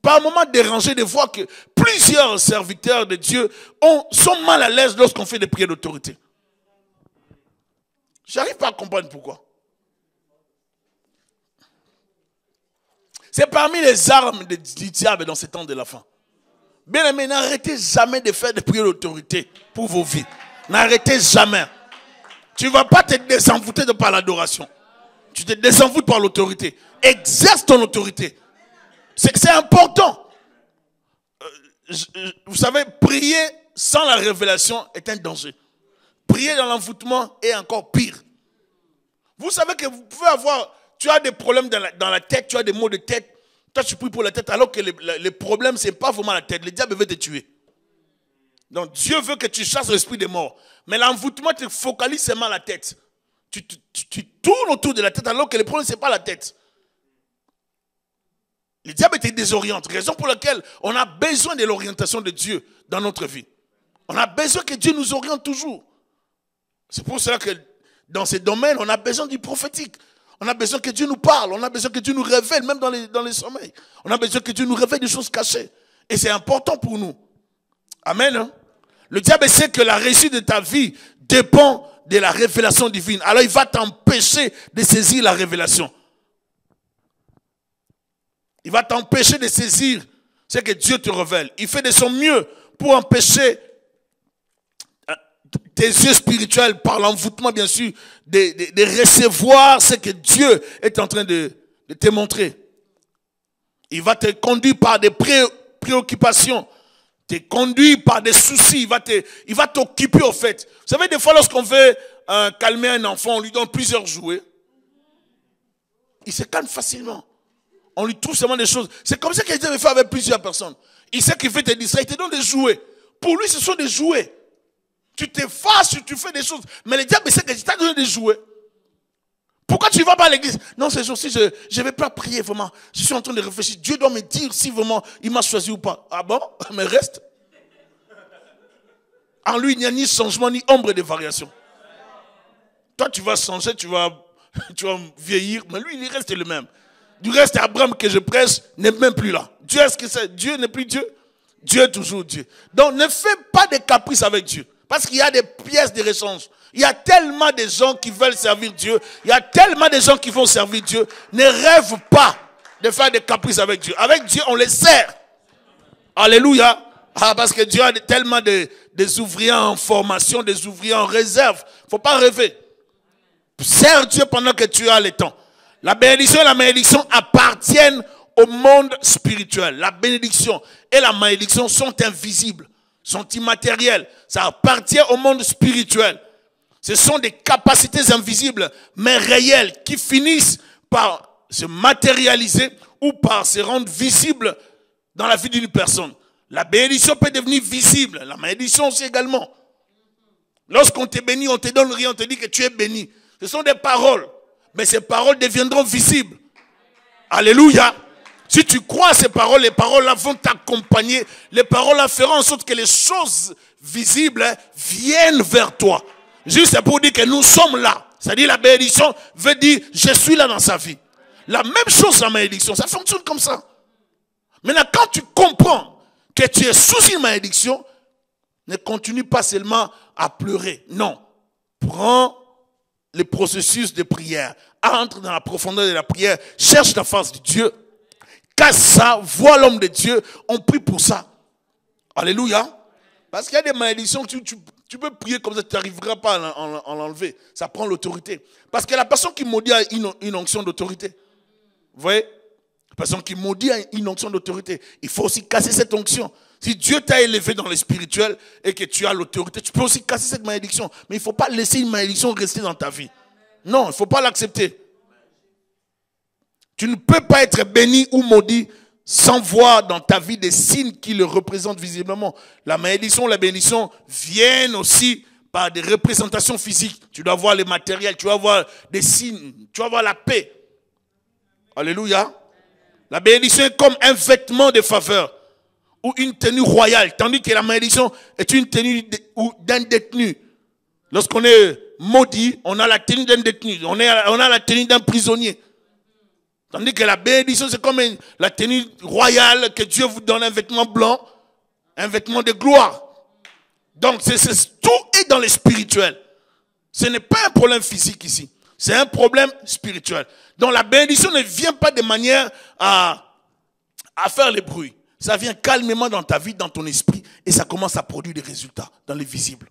Speaker 1: par moments dérangé de voir que plusieurs serviteurs de Dieu sont mal à l'aise lorsqu'on fait des prières d'autorité. Je n'arrive pas à comprendre pourquoi. C'est parmi les armes du diable dans ces temps de la fin. Bien aimé, n'arrêtez jamais de faire des prières d'autorité pour vos vies. N'arrêtez jamais. Tu ne vas pas te désenvoûter par l'adoration. Tu te désenvoûtes par l'autorité. Exerce ton autorité. C'est important. vous savez, prier sans la révélation est un danger. Prier dans l'envoûtement est encore pire. Vous savez que vous pouvez tu as des problèmes dans la tête, tu as des maux de tête. Toi, tu pries pour la tête, alors que le problème, ce n'est pas vraiment la tête. Le diable veut te tuer. Donc, Dieu veut que tu chasses l'esprit des morts. Mais l'envoûtement te focalise seulement la tête. Tu tournes autour de la tête, alors que le problème, ce n'est pas la tête. Le diable te désoriente. Raison pour laquelle on a besoin de l'orientation de Dieu dans notre vie. On a besoin que Dieu nous oriente toujours. C'est pour cela que dans ces domaines, on a besoin du prophétique. On a besoin que Dieu nous parle. On a besoin que Dieu nous révèle, même dans les sommeils. On a besoin que Dieu nous révèle des choses cachées. Et c'est important pour nous. Amen. Hein? Le diable sait que la réussite de ta vie dépend de la révélation divine. Alors il va t'empêcher de saisir la révélation. Il va t'empêcher de saisir ce que Dieu te révèle. Il fait de son mieux pour empêcher tes yeux spirituels, par l'envoûtement bien sûr, de recevoir ce que Dieu est en train de te montrer. Il va te conduire par des préoccupations, te conduire par des soucis, il va t'occuper au fait. Vous savez, des fois lorsqu'on veut calmer un enfant, on lui donne plusieurs jouets. Il se calme facilement. On lui trouve seulement des choses. C'est comme ça qu'il avait fait avec plusieurs personnes. Il sait qu'il fait te distraire, il te donne des jouets. Pour lui, ce sont des jouets. Tu te fâches, tu fais des choses. Mais le diable sait que tu t'as donné des jouets. Pourquoi tu ne vas pas à l'église? Non, ces jours-ci, je ne vais pas prier vraiment. Je suis en train de réfléchir. Dieu doit me dire si vraiment il m'a choisi ou pas. Ah bon? Mais reste. En lui, il n'y a ni changement, ni ombre de variation. Toi, tu vas changer, tu vas vieillir. Mais lui, il reste le même. Du reste, Abraham que je prêche n'est même plus là. Dieu, est-ce que c'est? Dieu n'est plus Dieu? Dieu est toujours Dieu. Donc, ne fais pas de caprices avec Dieu. Parce qu'il y a des pièces de rechange. Il y a tellement de gens qui veulent servir Dieu. Il y a tellement de gens qui vont servir Dieu. Ne rêve pas de faire des caprices avec Dieu. Avec Dieu, on les sert. Alléluia. Parce que Dieu a tellement des ouvriers en formation, des ouvriers en réserve. Il ne faut pas rêver. Sers Dieu pendant que tu as le temps. La bénédiction et la malédiction appartiennent au monde spirituel. La bénédiction et la malédiction sont invisibles, sont immatérielles. Ça appartient au monde spirituel. Ce sont des capacités invisibles, mais réelles, qui finissent par se matérialiser ou par se rendre visibles dans la vie d'une personne. La bénédiction peut devenir visible, la malédiction aussi également. Lorsqu'on te bénit, on te donne rien, on te dit que tu es béni. Ce sont des paroles, mais ces paroles deviendront visibles. Alléluia. Si tu crois à ces paroles, les paroles-là vont t'accompagner. Les paroles-là feront en sorte que les choses visibles viennent vers toi. Juste pour dire que nous sommes là. C'est-à-dire la bénédiction veut dire je suis là dans sa vie. La même chose la malédiction, ça fonctionne comme ça. Maintenant, quand tu comprends que tu es sous une malédiction, ne continue pas seulement à pleurer. Non. Prends le processus de prière. Entre dans la profondeur de la prière. Cherche la face de Dieu. Casse ça. Vois l'homme de Dieu. On prie pour ça. Alléluia. Parce qu'il y a des malédictions, tu peux prier comme ça, tu n'arriveras pas à l'enlever. Ça prend l'autorité. Parce que la personne qui maudit a une onction d'autorité. Vous voyez? La personne qui maudit a une onction d'autorité. Il faut aussi casser cette onction. Si Dieu t'a élevé dans le spirituel et que tu as l'autorité, tu peux aussi casser cette malédiction. Mais il ne faut pas laisser une malédiction rester dans ta vie. Non, il ne faut pas l'accepter. Tu ne peux pas être béni ou maudit sans voir dans ta vie des signes qui le représentent visiblement. La malédiction, la bénédiction viennent aussi par des représentations physiques. Tu dois voir les matériels, tu dois voir des signes, tu dois voir la paix. Alléluia. La bénédiction est comme un vêtement de faveur ou une tenue royale, tandis que la malédiction est une tenue d'un détenu. Lorsqu'on est maudit, on a la tenue d'un détenu, on a la tenue d'un prisonnier. Tandis que la bénédiction, c'est comme la tenue royale que Dieu vous donne, un vêtement blanc, un vêtement de gloire. Donc, tout est dans le spirituel. Ce n'est pas un problème physique ici. C'est un problème spirituel. Donc, la bénédiction ne vient pas de manière à faire le bruit. Ça vient calmement dans ta vie, dans ton esprit, et ça commence à produire des résultats dans le visible.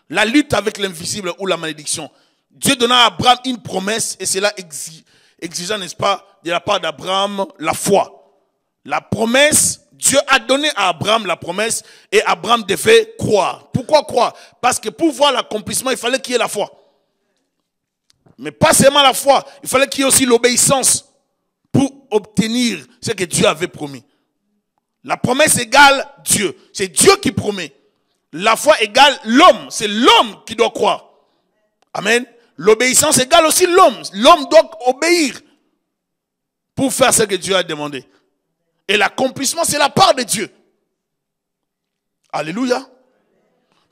Speaker 1: La lutte avec l'invisible ou la malédiction. Dieu donna à Abraham une promesse, et cela exigeant, n'est-ce pas, de la part d'Abraham, la foi. La promesse Dieu a donné à Abraham la promesse et Abraham devait croire. Pourquoi croire? Parce que pour voir l'accomplissement, il fallait qu'il y ait la foi. Mais pas seulement la foi, il fallait qu'il y ait aussi l'obéissance pour obtenir ce que Dieu avait promis. La promesse égale Dieu. C'est Dieu qui promet. La foi égale l'homme. C'est l'homme qui doit croire. Amen. L'obéissance égale aussi l'homme. L'homme doit obéir pour faire ce que Dieu a demandé. Et l'accomplissement, c'est la part de Dieu. Alléluia.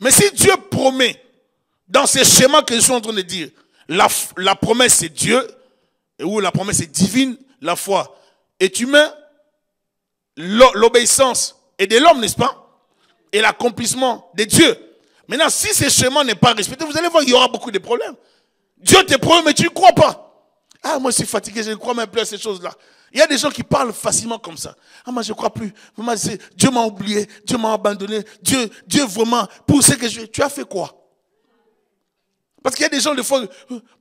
Speaker 1: Mais si Dieu promet, dans ces schémas que je suis en train de dire, la promesse c'est Dieu, ou la promesse est divine, la foi est humain, l'obéissance est de l'homme, n'est-ce pas? Et l'accomplissement de Dieu. Maintenant, si ce schéma n'est pas respecté, vous allez voir qu'il y aura beaucoup de problèmes. Dieu te promet, mais tu ne crois pas. Ah, moi je suis fatigué, je ne crois même plus à ces choses-là. Il y a des gens qui parlent facilement comme ça. Ah, moi je ne crois plus. Moi, Dieu m'a oublié, Dieu m'a abandonné. Dieu vraiment, pour ce que tu as fait quoi? Parce qu'il y a des gens, des fois,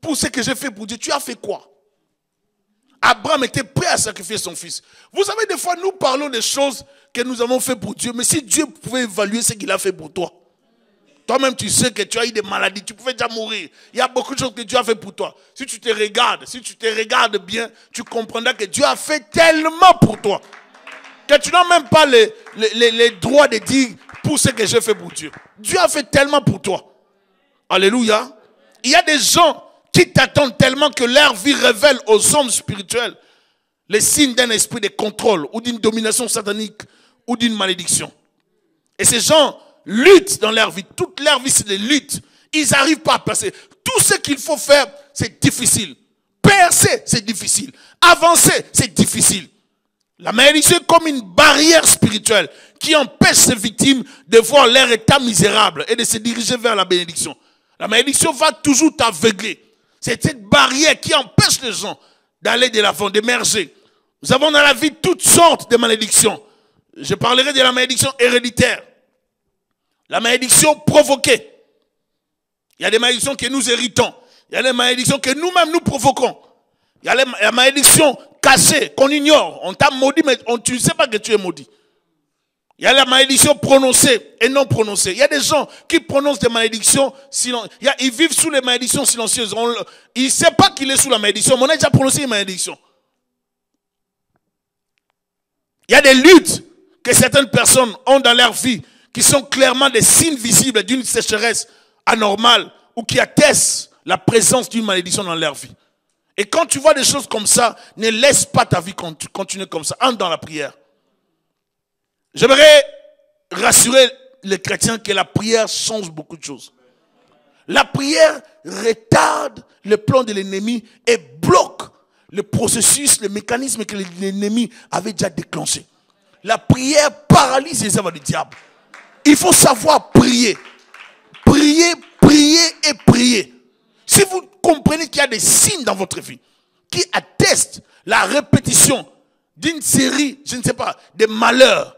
Speaker 1: pour ce que j'ai fait pour Dieu, tu as fait quoi? Abraham était prêt à sacrifier son fils. Vous savez, des fois, nous parlons des choses que nous avons fait pour Dieu. Mais si Dieu pouvait évaluer ce qu'il a fait pour toi, toi-même, tu sais que tu as eu des maladies, tu pouvais déjà mourir. Il y a beaucoup de choses que Dieu a fait pour toi. Si tu te regardes bien, tu comprendras que Dieu a fait tellement pour toi que tu n'as même pas les droits de dire pour ce que j'ai fait pour Dieu. Dieu a fait tellement pour toi. Alléluia. Il y a des gens qui t'attendent tellement que leur vie révèle aux hommes spirituels les signes d'un esprit de contrôle ou d'une domination satanique ou d'une malédiction. Et ces gens luttent dans leur vie. Toute leur vie, c'est des luttes. Ils n'arrivent pas à passer. Tout ce qu'il faut faire, c'est difficile. Percer, c'est difficile. Avancer, c'est difficile. La malédiction est comme une barrière spirituelle qui empêche ses victimes de voir leur état misérable et de se diriger vers la bénédiction. La malédiction va toujours t'aveugler. C'est cette barrière qui empêche les gens d'aller de l'avant, d'émerger. Nous avons dans la vie toutes sortes de malédictions. Je parlerai de la malédiction héréditaire. La malédiction provoquée. Il y a des malédictions que nous héritons. Il y a des malédictions que nous-mêmes nous provoquons. Il y a la malédiction cachée, qu'on ignore. On t'a maudit, mais tu ne sais pas que tu es maudit. Il y a la malédiction prononcée et non prononcée. Il y a des gens qui prononcent des malédictions silencieuses. Ils vivent sous les malédictions silencieuses. Il ne sait pas qu'il est sous la malédiction, mais on a déjà prononcé une malédiction. Il y a des luttes que certaines personnes ont dans leur vie qui sont clairement des signes visibles d'une sécheresse anormale ou qui attestent la présence d'une malédiction dans leur vie. Et quand tu vois des choses comme ça, ne laisse pas ta vie continuer comme ça. Entre dans la prière. J'aimerais rassurer les chrétiens que la prière change beaucoup de choses. La prière retarde le plan de l'ennemi et bloque le processus, le mécanisme que l'ennemi avait déjà déclenché. La prière paralyse les œuvres du diable. Il faut savoir prier. Prier, prier et prier. Si vous comprenez qu'il y a des signes dans votre vie qui attestent la répétition d'une série, je ne sais pas, de malheurs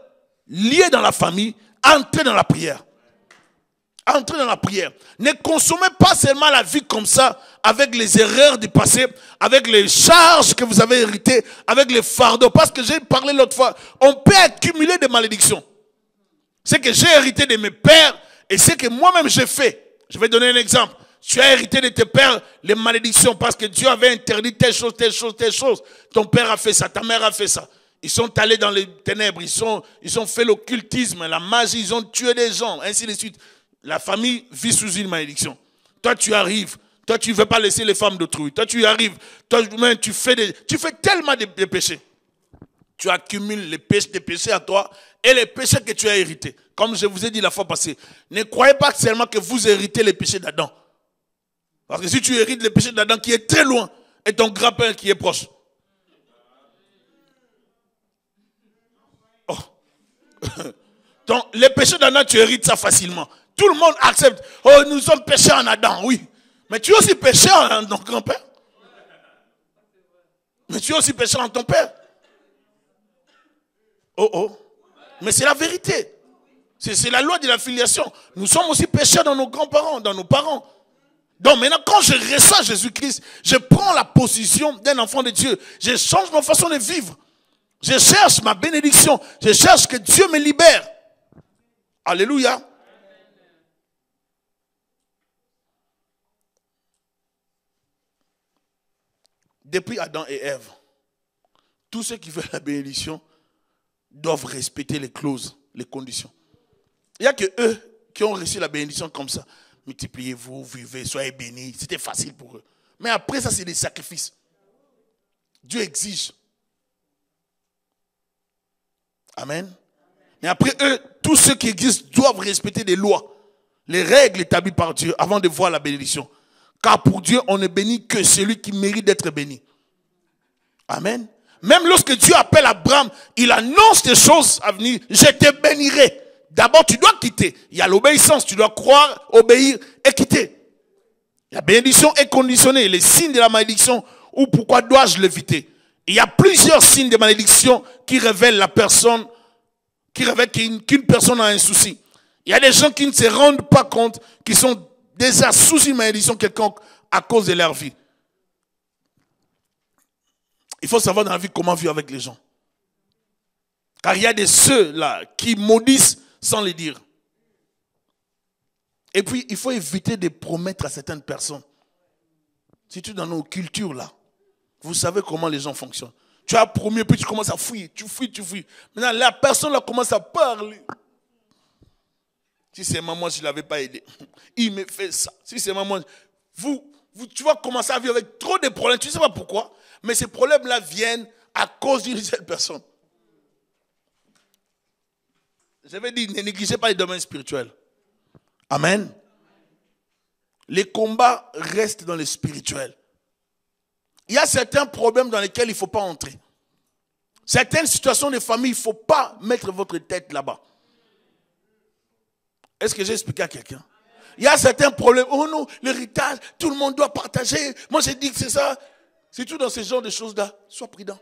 Speaker 1: liés dans la famille, entrez dans la prière. Entrez dans la prière. Ne consommez pas seulement la vie comme ça, avec les erreurs du passé, avec les charges que vous avez héritées, avec les fardeaux. Parce que j'ai parlé l'autre fois, on peut accumuler des malédictions. C'est que j'ai hérité de mes pères et c'est que moi-même j'ai fait. Je vais donner un exemple. Tu as hérité de tes pères les malédictions parce que Dieu avait interdit telle chose, telle chose, telle chose. Ton père a fait ça, ta mère a fait ça. Ils sont allés dans les ténèbres, ils ont fait l'occultisme, la magie, ils ont tué des gens, ainsi de suite. La famille vit sous une malédiction. Toi, tu arrives. Toi, tu ne veux pas laisser les femmes d'autrui. Toi, tu arrives. Toi, tu fais tellement de péchés. Tu accumules les péchés à toi et les péchés que tu as hérités. Comme je vous ai dit la fois passée, ne croyez pas seulement que vous héritez les péchés d'Adam. Parce que si tu hérites les péchés d'Adam qui est très loin et ton grand-père qui est proche. Oh. Les péchés d'Adam, tu hérites ça facilement. Tout le monde accepte. Oh, nous sommes péchés en Adam, oui. Mais tu es aussi pécheur en ton grand-père. Mais tu es aussi pécheur en ton père. Oh, oh. Mais c'est la vérité. C'est la loi de la filiation. Nous sommes aussi pécheurs dans nos grands-parents, dans nos parents. Donc maintenant, quand je reçois Jésus-Christ, je prends la position d'un enfant de Dieu. Je change ma façon de vivre. Je cherche ma bénédiction. Je cherche que Dieu me libère. Alléluia. Depuis Adam et Ève, tous ceux qui veulent la bénédiction doivent respecter les clauses, les conditions. Il n'y a que eux qui ont reçu la bénédiction comme ça. Multipliez-vous, vivez, soyez bénis. C'était facile pour eux. Mais après ça, c'est des sacrifices. Dieu exige. Amen. Mais après eux, tous ceux qui existent doivent respecter les lois, les règles établies par Dieu avant de voir la bénédiction. Car pour Dieu, on ne bénit que celui qui mérite d'être béni. Amen. Même lorsque Dieu appelle Abraham, il annonce des choses à venir. Je te bénirai. D'abord, tu dois quitter. Il y a l'obéissance. Tu dois croire, obéir et quitter. La bénédiction est conditionnée. Les signes de la malédiction, ou pourquoi dois-je l'éviter? Il y a plusieurs signes de malédiction qui révèlent la personne, qui révèlent qu'une personne a un souci. Il y a des gens qui ne se rendent pas compte qu'ils sont déjà sous une malédiction quelconque à cause de leur vie. Il faut savoir dans la vie comment vivre avec les gens. Car il y a des ceux-là qui maudissent sans les dire. Et puis, il faut éviter de promettre à certaines personnes. Surtout dans nos cultures-là. Vous savez comment les gens fonctionnent. Tu as promis, puis tu commences à fouiller. Tu fouilles. Maintenant, la personne là commence à parler. Si c'est maman, je ne l'avais pas aidé. Il me fait ça. Si c'est maman, tu vas commencer à vivre avec trop de problèmes. Tu ne sais pas pourquoi. Mais ces problèmes-là viennent à cause d'une seule personne. Je vais dire, ne négligez pas les domaines spirituels. Amen. Les combats restent dans le spirituel. Il y a certains problèmes dans lesquels il ne faut pas entrer. Certaines situations de famille, il ne faut pas mettre votre tête là-bas. Est-ce que j'ai expliqué à quelqu'un? Il y a certains problèmes. Oh non, l'héritage, tout le monde doit partager. Moi, j'ai dit que c'est ça. C'est tout dans ce genre de choses-là. Sois prudent.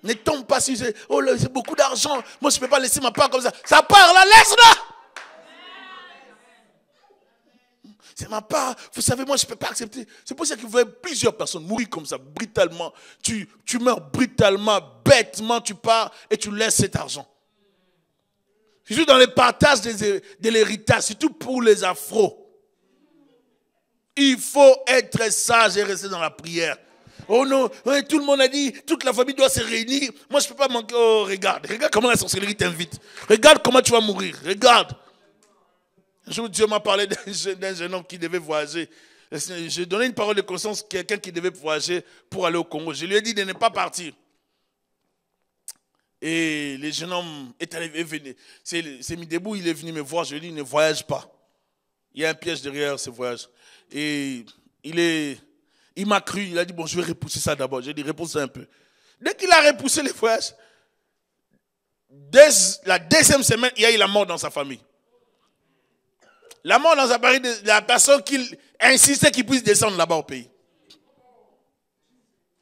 Speaker 1: Ne tombe pas si c'est, oh là, c'est beaucoup d'argent. Moi, je ne peux pas laisser ma part comme ça. Ça part là, laisse-la. C'est ma part. Vous savez, moi, je ne peux pas accepter. C'est pour ça qu'il faut plusieurs personnes mourir comme ça, brutalement. Tu meurs brutalement, bêtement, tu pars et tu laisses cet argent. Surtout dans les partages de l'héritage, surtout pour les afros. Il faut être sage et rester dans la prière. Oh non, tout le monde a dit, toute la famille doit se réunir. Moi, je ne peux pas manquer. Oh, regarde comment la sorcellerie t'invite. Regarde comment tu vas mourir. Regarde. Un jour, Dieu m'a parlé d'un jeune homme qui devait voyager. J'ai donné une parole de conscience à quelqu'un qui devait voyager pour aller au Congo. Je lui ai dit de ne pas partir. Et le jeune homme est venu. C'est mis debout, il est venu me voir. Je lui ai dit, ne voyage pas. Il y a un piège derrière ce voyage. Et il m'a cru, il a dit, bon, je vais repousser ça d'abord. J'ai dit, repousse ça un peu. Dès qu'il a repoussé les voyages, dès la deuxième semaine, il y a eu la mort dans sa famille. La mort dans sa famille de la personne qui insistait qu'il puisse descendre là-bas au pays.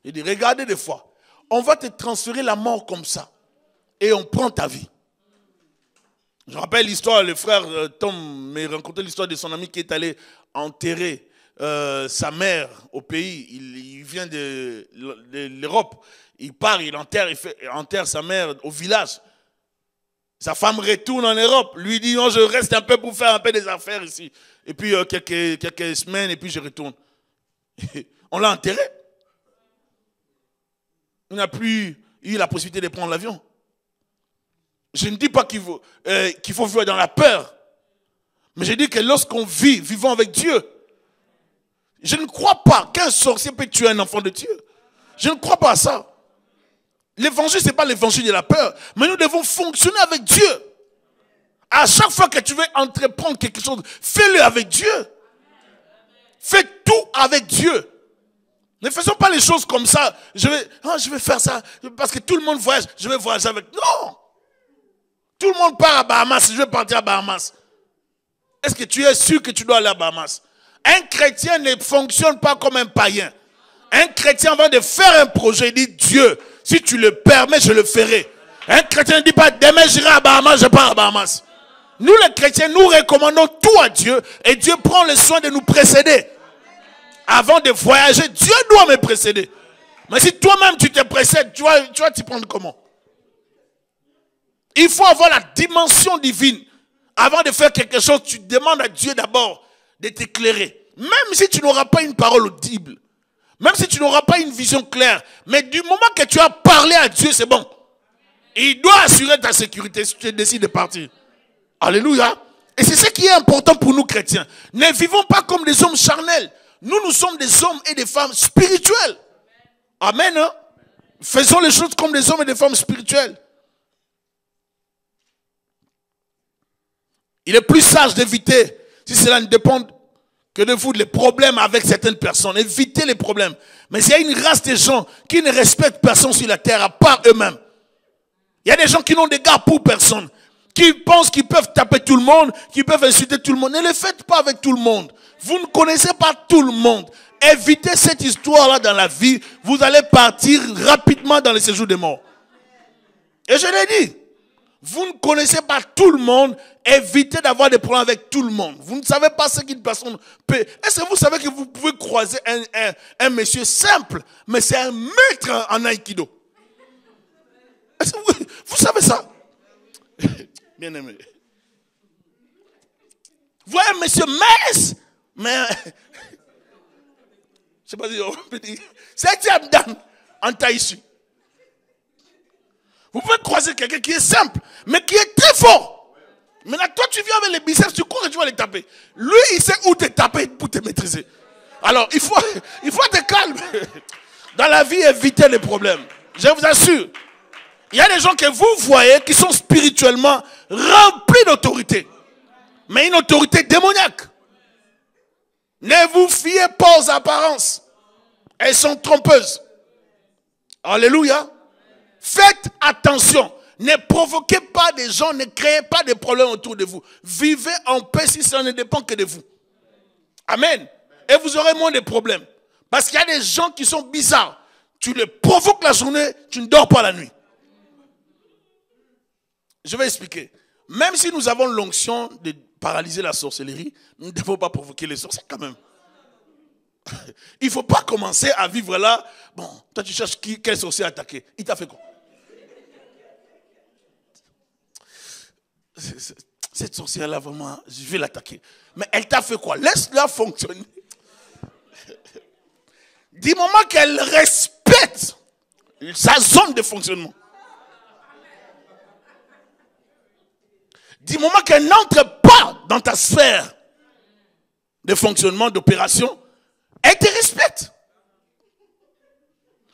Speaker 1: Il dit, regardez des fois, on va te transférer la mort comme ça. Et on prend ta vie. Je me rappelle l'histoire, le frère Tom m'a raconté l'histoire de son ami qui est allé enterrer sa mère au pays. Il vient de l'Europe. Il part, il enterre sa mère au village. Sa femme retourne en Europe. Lui dit, non, je reste un peu pour faire un peu des affaires ici. Et puis quelques semaines, et puis je retourne. On l'a enterré. Il n'a plus eu la possibilité de prendre l'avion. Je ne dis pas qu'il faut vivre dans la peur. Mais je dis que lorsqu'on vivant avec Dieu, je ne crois pas qu'un sorcier peut tuer un enfant de Dieu. Je ne crois pas à ça. L'évangile, ce n'est pas l'évangile de la peur. Mais nous devons fonctionner avec Dieu. À chaque fois que tu veux entreprendre quelque chose, fais-le avec Dieu. Fais tout avec Dieu. Ne faisons pas les choses comme ça. Je vais faire ça parce que tout le monde voyage. Je vais voyager avec. Non. Tout le monde part à Bahamas. Je vais partir à Bahamas. Est-ce que tu es sûr que tu dois aller à Bahamas? Un chrétien ne fonctionne pas comme un païen. Un chrétien, avant de faire un projet, il dit, Dieu, si tu le permets, je le ferai. Un chrétien ne dit pas, demain j'irai à Bahamas, je pars à Bahamas. Nous les chrétiens, nous recommandons tout à Dieu et Dieu prend le soin de nous précéder. Avant de voyager, Dieu doit me précéder. Mais si toi-même tu te précèdes, tu vas t'y prendre comment? Il faut avoir la dimension divine. Avant de faire quelque chose, tu demandes à Dieu d'abord de t'éclairer. Même si tu n'auras pas une parole audible, même si tu n'auras pas une vision claire, mais du moment que tu as parlé à Dieu, c'est bon. Il doit assurer ta sécurité si tu décides de partir. Alléluia. Et c'est ce qui est important pour nous chrétiens. Ne vivons pas comme des hommes charnels. Nous sommes des hommes et des femmes spirituels. Amen. Hein? Faisons les choses comme des hommes et des femmes spirituels. Il est plus sage d'éviter, si cela ne dépend que de vous, les problèmes avec certaines personnes. Évitez les problèmes. Mais il y a une race de gens qui ne respectent personne sur la terre à part eux-mêmes. Il y a des gens qui n'ont d'égard pour personne. Qui pensent qu'ils peuvent taper tout le monde, qu'ils peuvent insulter tout le monde. Ne le faites pas avec tout le monde. Vous ne connaissez pas tout le monde. Évitez cette histoire-là dans la vie. Vous allez partir rapidement dans le séjour des morts. Et je l'ai dit. Vous ne connaissez pas tout le monde. Évitez d'avoir des problèmes avec tout le monde. Vous ne savez pas ce qu'une personne peut. Est-ce que vous savez que vous pouvez croiser un monsieur simple, mais c'est un maître en aïkido? Est-ce que vous savez ça? Bien aimé. Vous voyez un monsieur mince, mais je ne sais pas si on peut dire. C'est un Dan en taïsu. Vous pouvez croiser quelqu'un qui est simple, mais qui est très fort. Maintenant, toi, tu viens avec les biceps, tu cours et tu vas les taper. Lui, il sait où te taper pour te maîtriser. Alors, il faut être calme. Dans la vie, évitez les problèmes. Je vous assure. Il y a des gens que vous voyez qui sont spirituellement remplis d'autorité. Mais une autorité démoniaque. Ne vous fiez pas aux apparences. Elles sont trompeuses. Alléluia. Faites attention. Ne provoquez pas des gens, ne créez pas de problèmes autour de vous. Vivez en paix si ça ne dépend que de vous. Amen. Et vous aurez moins de problèmes. Parce qu'il y a des gens qui sont bizarres. Tu les provoques la journée, tu ne dors pas la nuit. Je vais expliquer. Même si nous avons l'onction de paralyser la sorcellerie, nous ne devons pas provoquer les sorciers quand même. Il ne faut pas commencer à vivre là. Bon, toi tu cherches quel sorcier attaquer. Il t'a fait quoi? Cette sorcière-là, vraiment, je vais l'attaquer. Mais elle t'a fait quoi? Laisse-la fonctionner. Du moment qu'elle respecte sa zone de fonctionnement. Du moment qu'elle n'entre pas dans ta sphère de fonctionnement, d'opération, elle te respecte.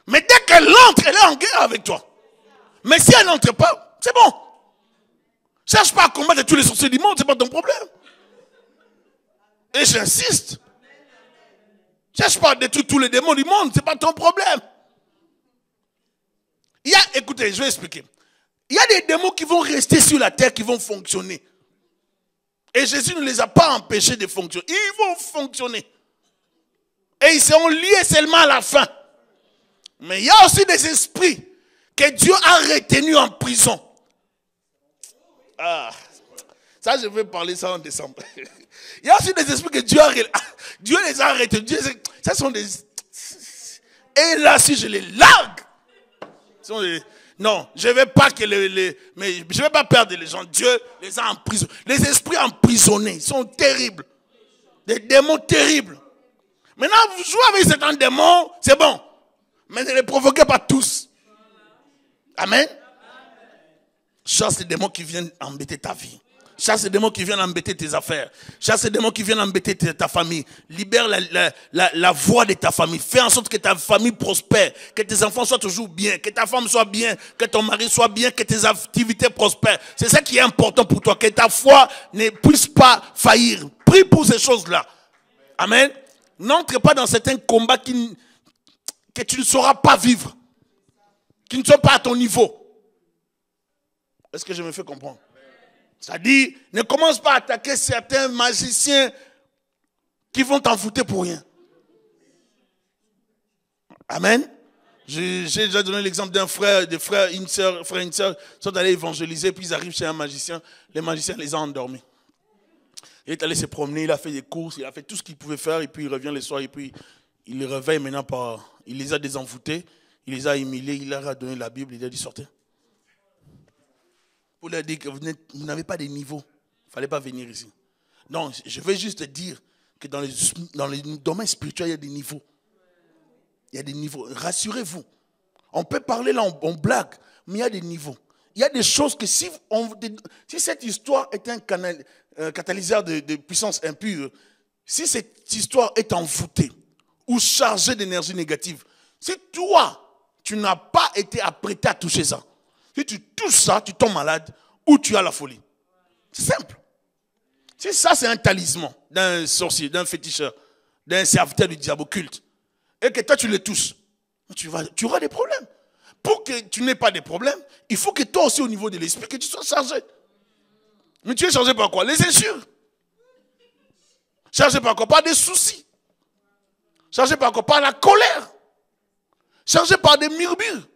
Speaker 1: Mais dès qu'elle entre, elle est en guerre avec toi. Mais si elle n'entre pas, c'est bon. Cherche pas à combattre tous les sorciers du monde, c'est pas ton problème. Et j'insiste. Cherche pas à détruire tous les démons du monde, c'est pas ton problème. Écoutez, je vais expliquer. Il y a des démons qui vont rester sur la terre, qui vont fonctionner. Et Jésus ne les a pas empêchés de fonctionner. Ils vont fonctionner. Et ils seront liés seulement à la fin. Mais il y a aussi des esprits que Dieu a retenus en prison. Ah, ça je vais parler ça en décembre. Il y a aussi des esprits que Dieu les a retenus. Ça sont des... Et là, si je les largue, non, je ne vais pas mais je vais pas perdre les gens. Dieu les a emprisonnés. Les esprits emprisonnés, ils sont terribles. Des démons terribles. Maintenant, vous jouez avec certains démons, c'est bon. Mais ne les provoquez pas tous. Amen. Chasse les démons qui viennent embêter ta vie. Chasse les démons qui viennent embêter tes affaires. Chasse les démons qui viennent embêter ta famille. Libère la voix de ta famille. Fais en sorte que ta famille prospère. Que tes enfants soient toujours bien. Que ta femme soit bien. Que ton mari soit bien. Que tes activités prospèrent. C'est ça qui est important pour toi. Que ta foi ne puisse pas faillir. Prie pour ces choses-là. Amen. N'entre pas dans certains combats que tu ne sauras pas vivre. Qui ne sont pas à ton niveau. Est-ce que je me fais comprendre? C'est-à-dire, ne commence pas à attaquer certains magiciens qui vont t'en foutre pour rien. Amen. J'ai déjà donné l'exemple d'un frère, des frères, une sœur, sont allés évangéliser, puis ils arrivent chez un magicien. Les magiciens les ont endormis. Il est allé se promener, il a fait des courses, il a fait tout ce qu'il pouvait faire, et puis il revient le soir, et puis il les réveille maintenant par Il les a désenvoûtés, il les a humiliés, il leur a donné la Bible, il a dit sortez. Pour leur dire que vous n'avez pas de niveau. Il ne fallait pas venir ici. Non, je veux juste dire que dans les domaines spirituels, il y a des niveaux. Il y a des niveaux. Rassurez-vous. On peut parler là, on blague, mais il y a des niveaux. Il y a des choses que si cette histoire est un catalyseur de puissance impure, si cette histoire est envoûtée ou chargée d'énergie négative, si toi, tu n'as pas été apprêté à toucher ça, si tu touches ça, tu tombes malade ou tu as la folie. C'est simple. Si ça, c'est un talisman d'un sorcier, d'un féticheur, d'un serviteur du diable occulte, et que toi, tu le touches, tu auras des problèmes. Pour que tu n'aies pas de problèmes, il faut que toi aussi, au niveau de l'esprit, que tu sois chargé. Mais tu es chargé par quoi? Les injures. Chargé par quoi? Par des soucis. Chargé par quoi? Par la colère. Chargé par des murmures.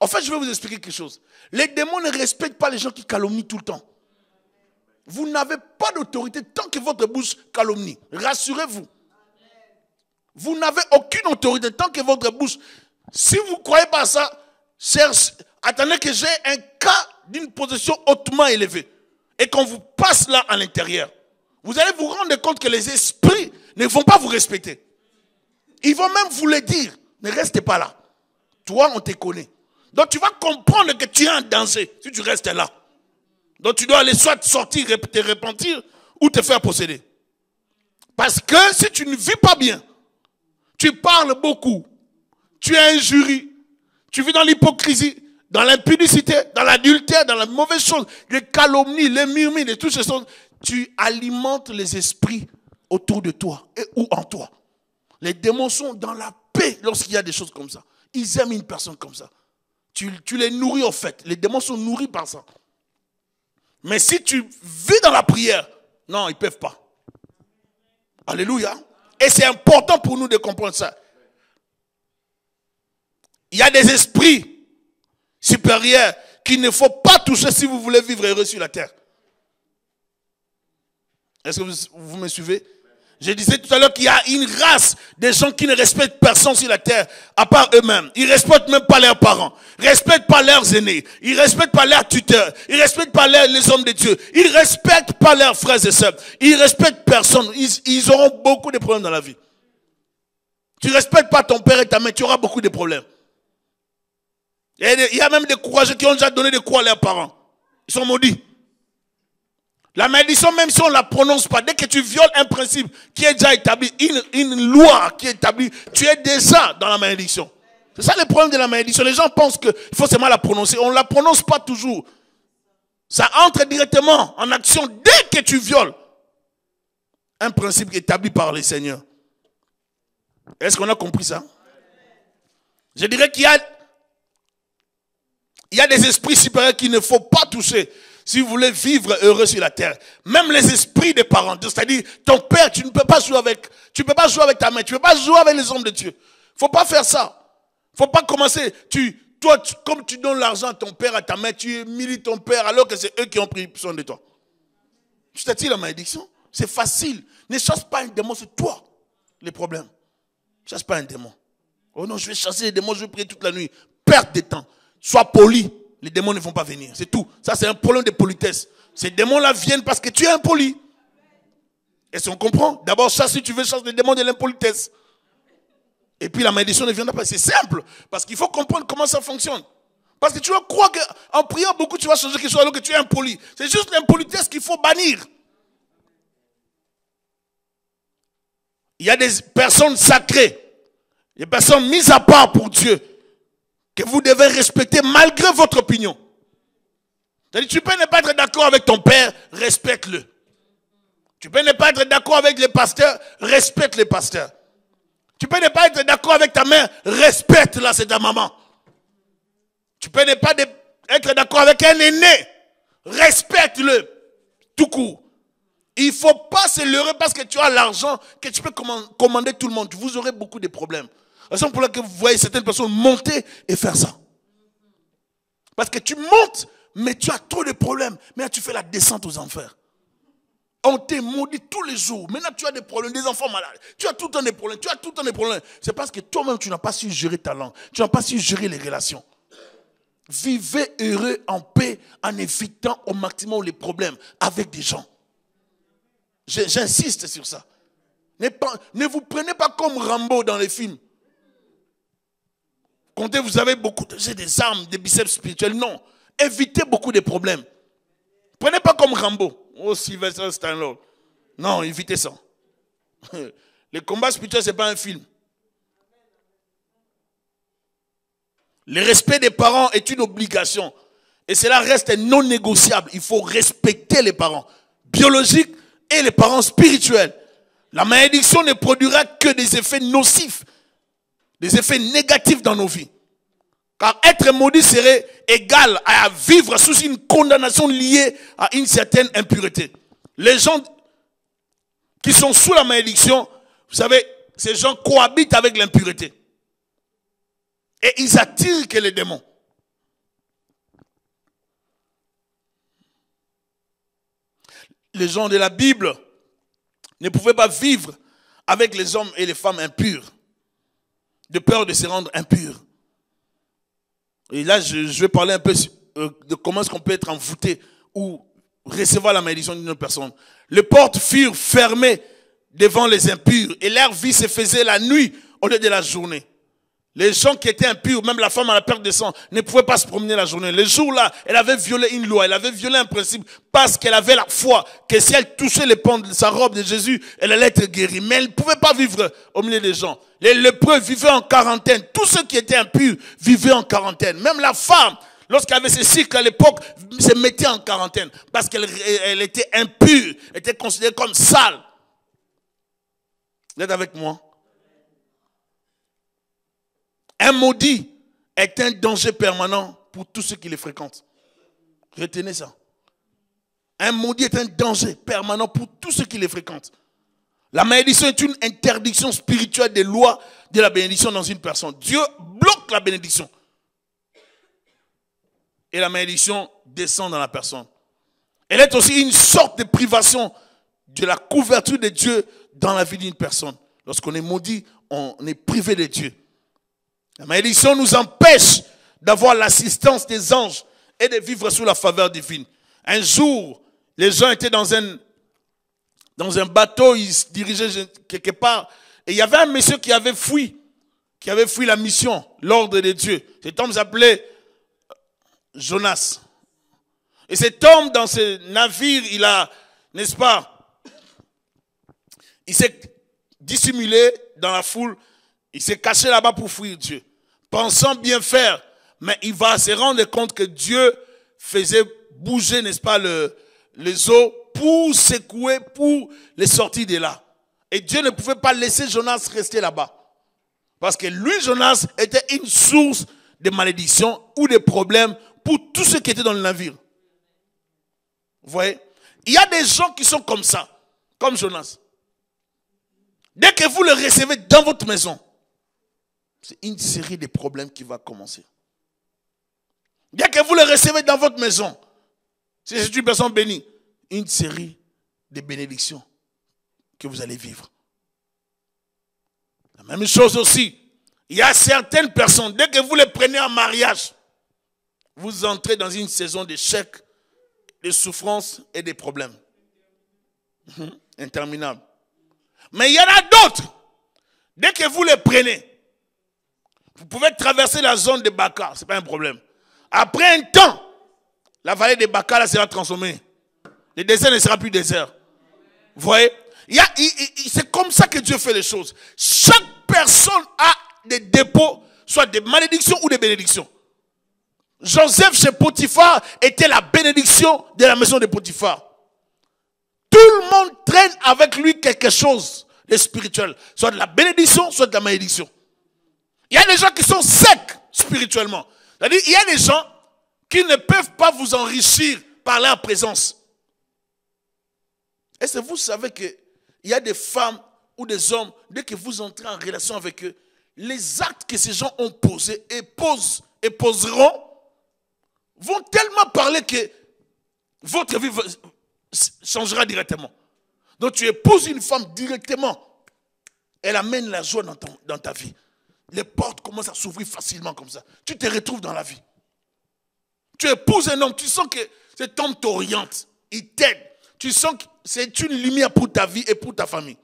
Speaker 1: En fait, je vais vous expliquer quelque chose. Les démons ne respectent pas les gens qui calomnient tout le temps. Vous n'avez pas d'autorité tant que votre bouche calomnie. Rassurez-vous. Vous n'avez aucune autorité tant que votre bouche... Si vous ne croyez pas à ça, attendez que j'ai un cas d'une position hautement élevée et qu'on vous passe là à l'intérieur. Vous allez vous rendre compte que les esprits ne vont pas vous respecter. Ils vont même vous le dire. Ne restez pas là. Toi, on te connaît. Donc tu vas comprendre que tu es en danger si tu restes là. Donc tu dois aller soit sortir, te repentir ou te faire posséder. Parce que si tu ne vis pas bien, tu parles beaucoup, tu es injurieux, tu vis dans l'hypocrisie, dans l'impudicité, dans l'adultère, dans la mauvaise chose, les calomnies, les murmures et toutes ces choses, tu alimentes les esprits autour de toi et ou en toi. Les démons sont dans la paix lorsqu'il y a des choses comme ça. Ils aiment une personne comme ça. Tu les nourris en fait. Les démons sont nourris par ça. Mais si tu vis dans la prière, non, ils ne peuvent pas. Alléluia. Et c'est important pour nous de comprendre ça. Il y a des esprits supérieurs qu'il ne faut pas toucher si vous voulez vivre heureux sur la terre. Est-ce que vous me suivez? Je disais tout à l'heure qu'il y a une race de gens qui ne respectent personne sur la terre à part eux-mêmes. Ils ne respectent même pas leurs parents. Ils ne respectent pas leurs aînés. Ils ne respectent pas leurs tuteurs. Ils ne respectent pas les hommes de Dieu. Ils ne respectent pas leurs frères et sœurs. Ils ne respectent personne. Ils auront beaucoup de problèmes dans la vie. Tu ne respectes pas ton père et ta mère, tu auras beaucoup de problèmes. Et il y a même des courageux qui ont déjà donné des coups à leurs parents. Ils sont maudits. La malédiction, même si on ne la prononce pas, dès que tu violes un principe qui est déjà établi, une loi qui est établie, tu es déjà dans la malédiction. C'est ça le problème de la malédiction. Les gens pensent qu'il faut seulement la prononcer. On ne la prononce pas toujours. Ça entre directement en action dès que tu violes un principe établi par le Seigneur. Est-ce qu'on a compris ça? Je dirais qu'il y a des esprits supérieurs qu'il ne faut pas toucher si vous voulez vivre heureux sur la terre. Même les esprits des parents, c'est-à-dire ton père, tu ne peux pas jouer avec, ta mère, tu ne peux pas jouer avec les hommes de Dieu. Il ne faut pas faire ça. Il ne faut pas commencer, comme tu donnes l'argent à ton père, à ta mère, tu humilies ton père alors que c'est eux qui ont pris soin de toi. Tu t'attires la malédiction? C'est facile. Ne chasse pas un démon, c'est toi les problèmes. Ne chasse pas un démon. Oh non, je vais chasser les démons, je vais prier toute la nuit. Perte de temps. Sois poli. Les démons ne vont pas venir. C'est tout. Ça, c'est un problème de politesse. Ces démons-là viennent parce que tu es impoli. Est-ce qu'on comprend? D'abord, si tu veux chasser les démons de l'impolitesse. Et puis la malédiction ne viendra pas. C'est simple. Parce qu'il faut comprendre comment ça fonctionne. Parce que tu vas croire qu'en priant beaucoup, tu vas changer quelque chose alors que tu es impoli. C'est juste l'impolitesse qu'il faut bannir. Il y a des personnes sacrées. Des personnes mises à part pour Dieu. Que vous devez respecter malgré votre opinion. C'est-à-dire, tu peux ne pas être d'accord avec ton père, respecte-le. Tu peux ne pas être d'accord avec les pasteurs, respecte les pasteurs. Tu peux ne pas être d'accord avec ta mère, respecte-la, c'est ta maman. Tu peux ne pas être d'accord avec un aîné, respecte-le, tout court. Il ne faut pas se leurrer parce que tu as l'argent, que tu peux commander tout le monde. Vous aurez beaucoup de problèmes. La raison pour laquelle vous voyez certaines personnes monter et faire ça. Parce que tu montes, mais tu as trop de problèmes. Mais là, tu fais la descente aux enfers. On te maudit tous les jours. Maintenant, tu as des problèmes, des enfants malades. Tu as tout le temps des problèmes. Tu as tout le temps des problèmes. C'est parce que toi-même, tu n'as pas su gérer ta langue. Tu n'as pas su gérer les relations. Vivez heureux, en paix, en évitant au maximum les problèmes avec des gens. J'insiste sur ça. Ne vous prenez pas comme Rambo dans les films. Quand vous avez des armes, des biceps spirituels. Non. Évitez beaucoup de problèmes. Prenez pas comme Rambo. Oh, Sylvester Stallone. Non, évitez ça. Le combat spirituel, ce n'est pas un film. Le respect des parents est une obligation. Et cela reste non négociable. Il faut respecter les parents biologiques et les parents spirituels. La malédiction ne produira que des effets nocifs, des effets négatifs dans nos vies. Car être maudit serait égal à vivre sous une condamnation liée à une certaine impureté. Les gens qui sont sous la malédiction, vous savez, ces gens cohabitent avec l'impureté. Et ils attirent que les démons. Les gens de la Bible ne pouvaient pas vivre avec les hommes et les femmes impurs, de peur de se rendre impurs. Et là, je vais parler un peu de comment est-ce qu'on peut être envoûté ou recevoir la malédiction d'une autre personne. Les portes furent fermées devant les impurs et leur vie se faisait la nuit au lieu de la journée. Les gens qui étaient impurs, même la femme à la perte de sang, ne pouvaient pas se promener la journée. Le jour-là, elle avait violé une loi, elle avait violé un principe parce qu'elle avait la foi que si elle touchait les pans de sa robe de Jésus, elle allait être guérie. Mais elle ne pouvait pas vivre au milieu des gens. Les lépreux vivaient en quarantaine. Tous ceux qui étaient impurs vivaient en quarantaine. Même la femme, lorsqu'elle avait ses cycles à l'époque, se mettait en quarantaine parce qu'elle était impure, était considérée comme sale. Vous êtes avec moi? Un maudit est un danger permanent pour tous ceux qui les fréquentent. Retenez ça. Un maudit est un danger permanent pour tous ceux qui les fréquentent. La malédiction est une interdiction spirituelle des lois de la bénédiction dans une personne. Dieu bloque la bénédiction. Et la malédiction descend dans la personne. Elle est aussi une sorte de privation de la couverture de Dieu dans la vie d'une personne. Lorsqu'on est maudit, on est privé de Dieu. La malédiction nous empêche d'avoir l'assistance des anges et de vivre sous la faveur divine. Un jour, les gens étaient dans un bateau, ils se dirigeaient quelque part. Et il y avait un monsieur qui avait fui la mission, l'ordre de Dieu. Cet homme s'appelait Jonas. Et cet homme, dans ce navire, il a, n'est-ce pas, il s'est dissimulé dans la foule. Il s'est caché là-bas pour fuir Dieu, pensant bien faire. Mais il va se rendre compte que Dieu faisait bouger, n'est-ce pas, les eaux pour secouer, pour les sortir de là. Et Dieu ne pouvait pas laisser Jonas rester là-bas. Parce que lui, Jonas, était une source de malédiction ou de problèmes pour tous ceux qui étaient dans le navire. Vous voyez? Il y a des gens qui sont comme ça, comme Jonas. Dès que vous le recevez dans votre maison, c'est une série de problèmes qui va commencer. Dès que vous le recevez dans votre maison, si c'est une personne bénie, une série de bénédictions que vous allez vivre. La même chose aussi, il y a certaines personnes, dès que vous les prenez en mariage, vous entrez dans une saison d'échecs, de souffrances et de problèmes. Interminables. Mais il y en a d'autres, dès que vous les prenez, vous pouvez traverser la zone de Baka, ce n'est pas un problème. Après un temps, la vallée de Baka là, sera transformée. Le désert ne sera plus désert. Vous voyez? C'est comme ça que Dieu fait les choses. Chaque personne a des dépôts, soit des malédictions ou des bénédictions. Joseph chez Potiphar était la bénédiction de la maison de Potiphar. Tout le monde traîne avec lui quelque chose de spirituel. Soit de la bénédiction, soit de la malédiction. Il y a des gens qui sont secs spirituellement. C'est-à-dire, il y a des gens qui ne peuvent pas vous enrichir par leur présence. Est-ce que vous savez qu'il y a des femmes ou des hommes, dès que vous entrez en relation avec eux, les actes que ces gens ont posés et posent et poseront vont tellement parler que votre vie changera directement. Donc tu épouses une femme directement. Elle amène la joie dans ta vie. Les portes commencent à s'ouvrir facilement comme ça. Tu te retrouves dans la vie. Tu épouses un homme, tu sens que cet homme t'oriente. Il t'aide. Tu sens que c'est une lumière pour ta vie et pour ta famille.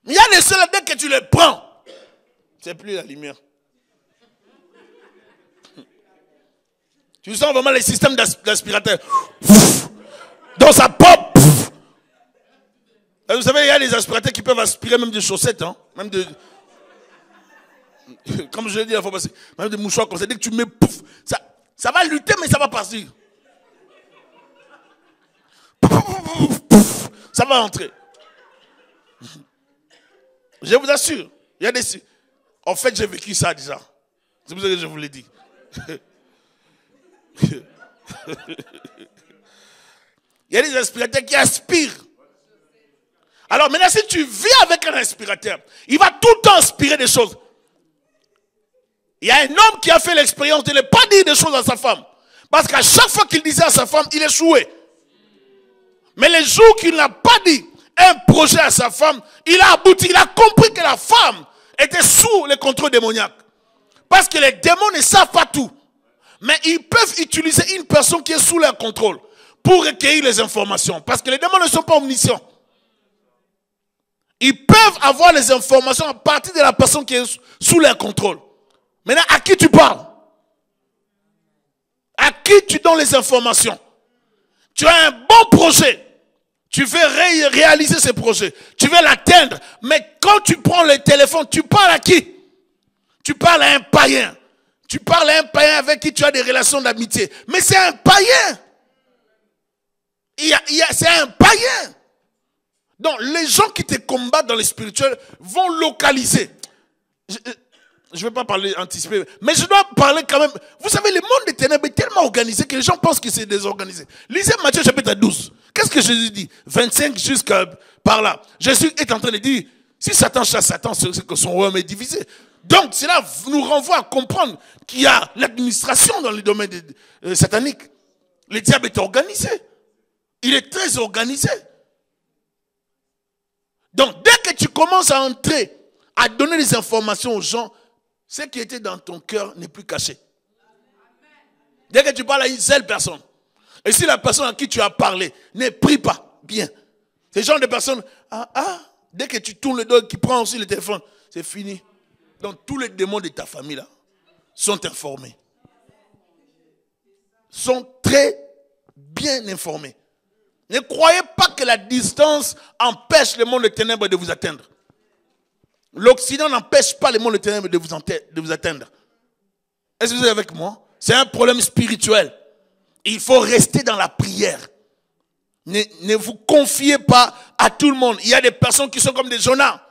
Speaker 1: Il y a des seuls dès que tu les prends. C'est plus la lumière. Tu sens vraiment les systèmes d'aspirateur. Dans sa pop. Vous savez, il y a des aspirateurs qui peuvent aspirer même des chaussettes. Hein? Même de... Comme je l'ai dit la fois passée. Même des mouchoirs comme ça. Dès que tu mets, pouf, ça va lutter, mais ça va partir. Ça va entrer. Je vous assure. Il y a des... En fait, j'ai vécu ça déjà. C'est pour ça que je vous l'ai dit. Il y a des aspirateurs qui aspirent. Alors maintenant, si tu vis avec un aspirateur, il va tout le temps aspirer des choses. Il y a un homme qui a fait l'expérience de ne pas dire des choses à sa femme. Parce qu'à chaque fois qu'il disait à sa femme, il échouait. Mais les jours qu'il n'a pas dit un projet à sa femme, il a abouti, il a compris que la femme était sous le contrôle démoniaque. Parce que les démons ne savent pas tout. Mais ils peuvent utiliser une personne qui est sous leur contrôle pour recueillir les informations. Parce que les démons ne sont pas omniscients. Ils peuvent avoir les informations à partir de la personne qui est sous leur contrôle. Maintenant, à qui tu parles? À qui tu donnes les informations? Tu as un bon projet. Tu veux réaliser ce projet. Tu veux l'atteindre. Mais quand tu prends le téléphone, tu parles à qui? Tu parles à un païen. Tu parles à un païen avec qui tu as des relations d'amitié. Mais c'est un païen. C'est un païen. Donc, les gens qui te combattent dans le spirituel vont localiser. Je ne vais pas parler anticipé, mais je dois parler quand même. Vous savez, le monde des ténèbres est tellement organisé que les gens pensent que c'est désorganisé. Lisez Matthieu chapitre 12. Qu'est-ce que Jésus dit? 25 jusqu'à par là. Jésus est en train de dire, si Satan chasse Satan, c'est que son royaume est divisé. Donc, cela nous renvoie à comprendre qu'il y a l'administration dans le domaine satanique. Le diable est organisé. Il est très organisé. Donc, dès que tu commences à entrer, à donner des informations aux gens, ce qui était dans ton cœur n'est plus caché. Dès que tu parles à une seule personne, et si la personne à qui tu as parlé ne prie pas bien, ces genre de personnes, dès que tu tournes le dos et qui prend aussi le téléphone, c'est fini. Donc, tous les démons de ta famille là sont informés. Sont très bien informés. Ne croyez pas que la distance empêche le monde des ténèbres de vous atteindre. L'Occident n'empêche pas le monde des ténèbres de vous atteindre. Est-ce que vous êtes avec moi? C'est un problème spirituel. Il faut rester dans la prière. Ne vous confiez pas à tout le monde. Il y a des personnes qui sont comme des Jonas.